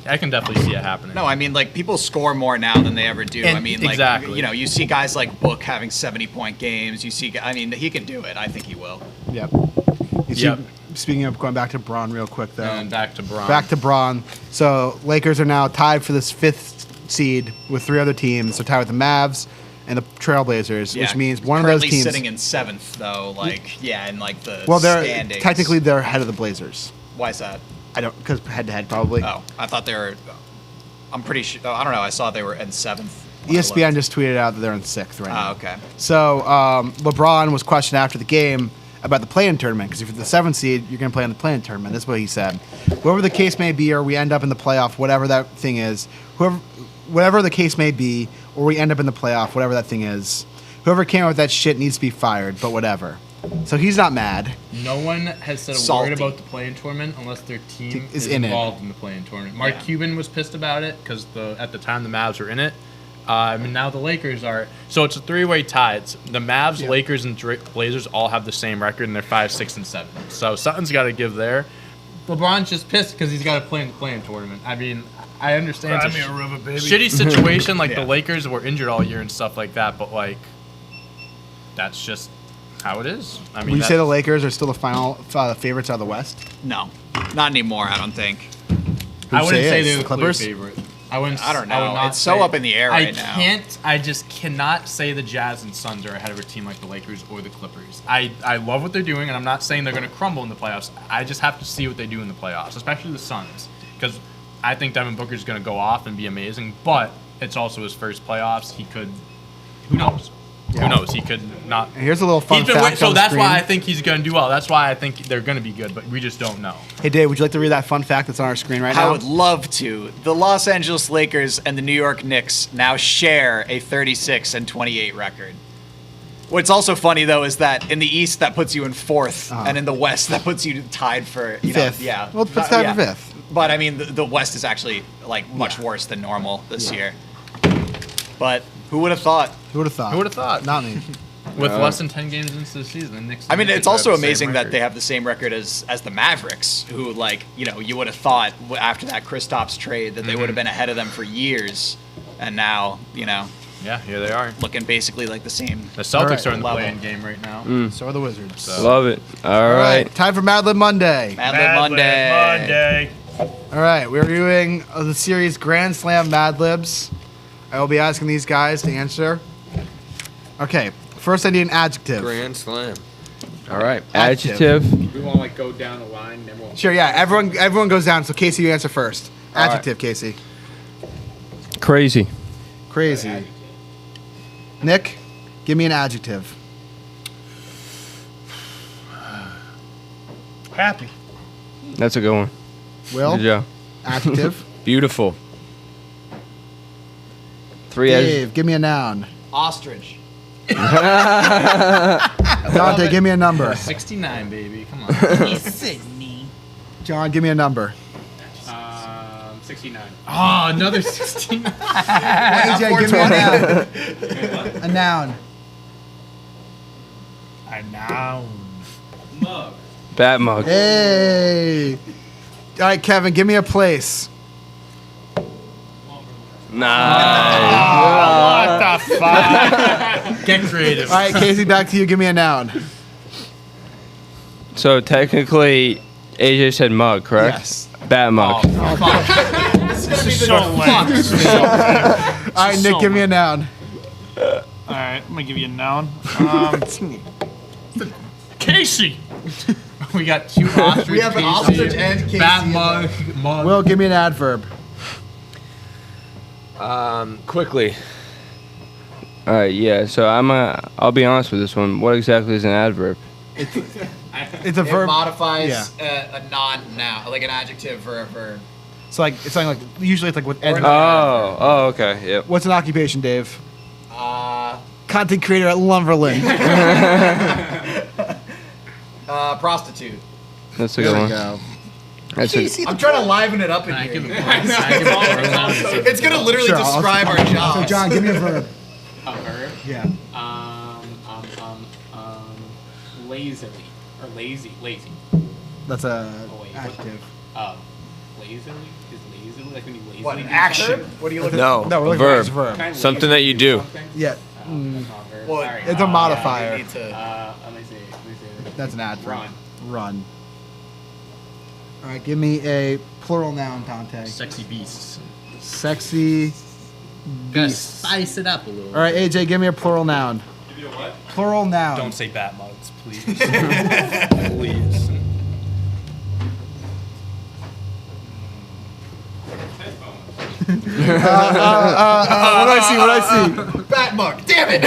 I can definitely see it happening. No, I mean, like, people score more now than they ever do. And I mean, like, exactly. you see guys like Book having 70-point games. I mean, he can do it. I think he will. Yep. Yep. Speaking of going back to Braun real quick, though. And back to Braun. Back to Braun. So Lakers are now tied for this 5th seed with 3 other teams. They're tied with the Mavs and the Trailblazers, which means one of those Currently teams. sitting in 7th, though. Like, in like the Well, standings. technically they're ahead of the Blazers. Why is that? I don't, because head to head probably. Oh, I thought they were. I'm pretty sure. I don't know. I saw they were in 7th. ESPN just tweeted out that they're in 6th right now. Oh, okay. So LeBron was questioned after the game about the play-in tournament, because if you're the 7th seed, you're going to play in the play-in tournament. That's what he said. Whatever the case may be, or we end up in the playoff, whatever that thing is, whatever the case may be, or we end up in the playoff, whatever that thing is, whoever came up with that shit needs to be fired, but whatever. So he's not mad. No one has said a Salty. word about the play-in tournament unless their team Is is in it. involved in the play-in tournament. Mark Cuban was pissed about it because at the time the Mavs were in it. I mean, now the Lakers are. So it's a 3-way tie. It's the Mavs, Lakers, and Blazers all have the same record, and they're 5, 6, and 7. So something's got to give there. LeBron's just pissed because he's got to play in the play-in tournament. I mean, I understand it's a shitty situation. Like the Lakers were injured all year and stuff like that, but like that's just how it is. I mean, Would you say the Lakers are still the final favorites out of the West? No, not anymore. I don't think. I wouldn't say is? they're the The Clippers? clear favorite. I don't know. would not It's so say- up in the air right now. I just cannot say the Jazz and Suns are ahead of a team like the Lakers or the Clippers. I love what they're doing, and I'm not saying they're going to crumble in the playoffs. I just have to see what they do in the playoffs, especially the Suns, because I think Devin Booker's going to go off and be amazing, but it's also his first playoffs. He could, who knows? Who knows? He could not. And here's a little fun He's been fact wait, so on the that's why I screen. think he's going to do well. That's why I think they're going to be good, but we just don't know. Hey, Dave, would you like to read that fun fact that's on our screen right I now? would love to. The Los Angeles Lakers and the New York Knicks now share a 36 and 28 record. What's also funny though is that in the East that puts you in 4th, and in the West that puts you tied for Fifth. yeah. Well, it puts tied for 5th. But I mean, the West is actually like much worse than normal this year. But who would have thought? Who would have thought? Who would have thought? Not me. With less than 10 games into the season, the Knicks. I mean, and it's Knicks also have the same amazing that record. they have the same record as the Mavericks, who, like, you would have thought after that Kristaps trade that they would have been ahead of them for years, and now, Yeah, here they are. looking basically like the same. The Celtics right, are in the level. play-in game right now. So are the Wizards. So- Love it. All All right. right, time for Madeline Monday. Madeline Monday. All right, we're reviewing the series Grand Slam Mad Libs. I will be asking these guys to answer. Okay, first I need an adjective. Grand Slam. All right. Adjective. We want to like go down the line, and then we'll. Sure, yeah, everyone goes down, so Casey, you answer first. Adjective, Casey. Crazy. Crazy. Nick, give me an adjective. Happy. That's a good one. Will, Good job. adjective. Beautiful. 3 adjectives. Dave, give me a noun. Ostrich. Dante, give me a number. 69, baby. Come on. John, give me a number. 69. Oh, another 69. AJ, give me a noun. A noun. A noun. Bat mug. Hey. All right, Kevin, give me a place. Nice. What the fuck? Get creative. All right, Casey, back to you. Give me a noun. So technically, AJ said mug, correct? Yes. Bat mug. This is so lame. All right, Nick, give me a noun. All right, I'm gonna give you a noun. Casey. We got 2 ostrich. We have an Casey, ostrich and Casey bat in mug. Will, give me an adverb. Quickly. All right, yeah. So I'll be honest with this one. What exactly is an adverb? It's a It verb. modifies a non-noun, like an adjective for a verb. So like it's something like usually it's like with Ed. Oh, okay. Yep. What's an occupation, Dave? Content creator at Lumberland. Prostitute. That's a good one. Go. That's a, I'm trying to liven it up in here. It's gonna literally Sure, describe our job. So John, give me a verb. A verb? Yeah. Lazily. Or lazy. That's a Oh, wait. adjective. Lazily? Is lazily like when you lazily What, an do action? something? What are you looking No, No, we're a looking verb. for a verb. Kinda Something lazy that you do do. something? Yeah. That's not a verb. Well, Sorry. It's a modifier. You need to. Let me see. That's an adverb. Run. Run. All right, give me a plural noun, Dante. Sexy beasts. Sexy. Gotta spice it up a little. All right, AJ, give me a plural noun. Give you a what? Plural noun. Don't say bat mugs, please. Please. What do I see? What do I see? Bat mug. Damn it.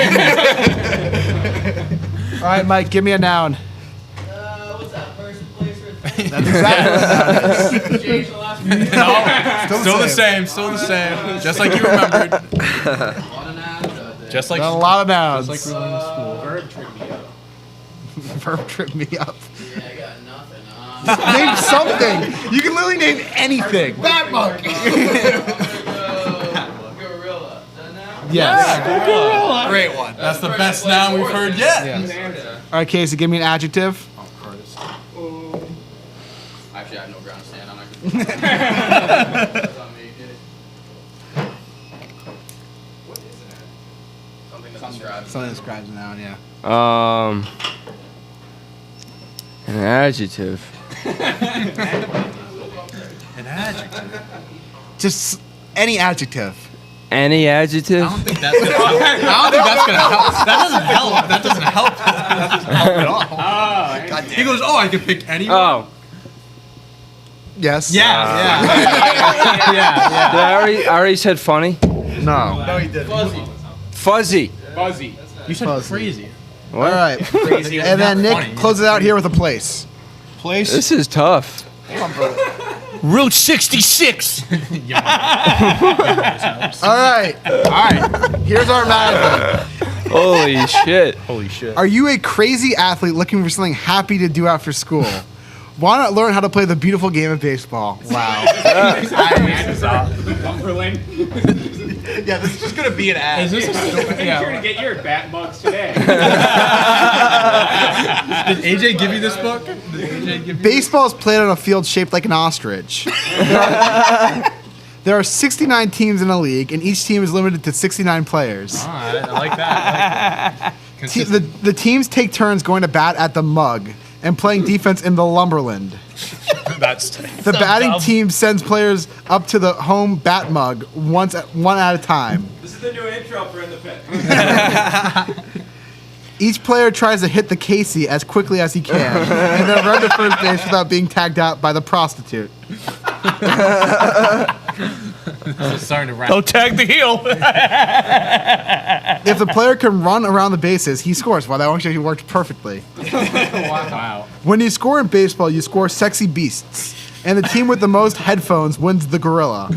All right, Mike, give me a noun. What's that? First place or thing? That's exactly what that is. Change the last name. No, still the same. Still the same. Just like you remembered. Just like Got a lot of nouns. Just like we learned in school. Verb trip me up. Verb trip me up. Yeah, I got nothing. Name something. You can literally name anything. Bat mug. Gorilla. Is that now? Yes. Great one. That's the best noun we've heard yet. Yes. All right, Casey, give me an adjective. Actually, I have no ground to stand on. What is it? Something that describes. Something that describes a noun, yeah. An adjective. An adjective. Just any adjective. Any adjective? I don't think that's gonna help. I don't think that's gonna help. That doesn't help. That doesn't help. That doesn't help at all. He goes, oh, I can pick any. Oh, Yes. Yeah. did I already said funny? No. No, he didn't. Fuzzy. Fuzzy. You said Fuzzy. crazy. All right. Crazy. And then Nick Funny. closes it out here with a place. Place. This is tough. Route 66. All right. All right. Here's our marathon. Holy shit. Holy shit. Are you a crazy athlete looking for something happy to do after school? Why not learn how to play the beautiful game of baseball? Wow. Cumberland. Yeah, this is just gonna be an ad. Is this a story? Make sure to get your bat mugs today. Did AJ give you this book? Did AJ give you Baseball is played on a field shaped like an ostrich. There are 69 teams in a league, and each team is limited to 69 players. All right, I like that. The teams take turns going to bat at the mug and playing defense in the Lumberland. That's The batting team sends players up to the home bat mug one at a time. This is the new intro for In the Pit. Each player tries to hit the Casey as quickly as he can, and then run to first base without being tagged out by the prostitute. This is starting to wrap. Don't tag the heel. If the player can run around the bases, he scores. Wow, that actually worked perfectly. Wow. When you score in baseball, you score sexy beasts. And the team with the most headphones wins the gorilla.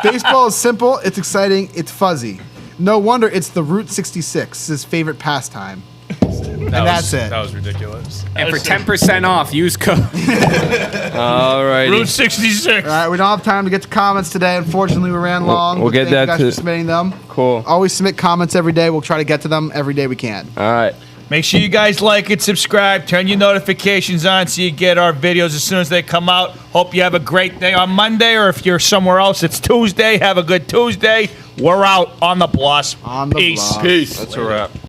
Baseball is simple, it's exciting, it's fuzzy. No wonder it's the Route 66, his favorite pastime. And that's it. That was ridiculous. And for 10% off, use code. All right. Route 66. All right, we don't have time to get to comments today. Unfortunately, we ran long. we'll but get thank that you guys to- for submitting them. Cool. Always submit comments every day. We'll try to get to them every day we can. All right. Make sure you guys like it, subscribe, turn your notifications on so you get our videos as soon as they come out. Hope you have a great day on Monday, or if you're somewhere else, it's Tuesday. Have a good Tuesday. We're out on the Bluffs. On the Peace. Bluffs. Peace. That's a wrap.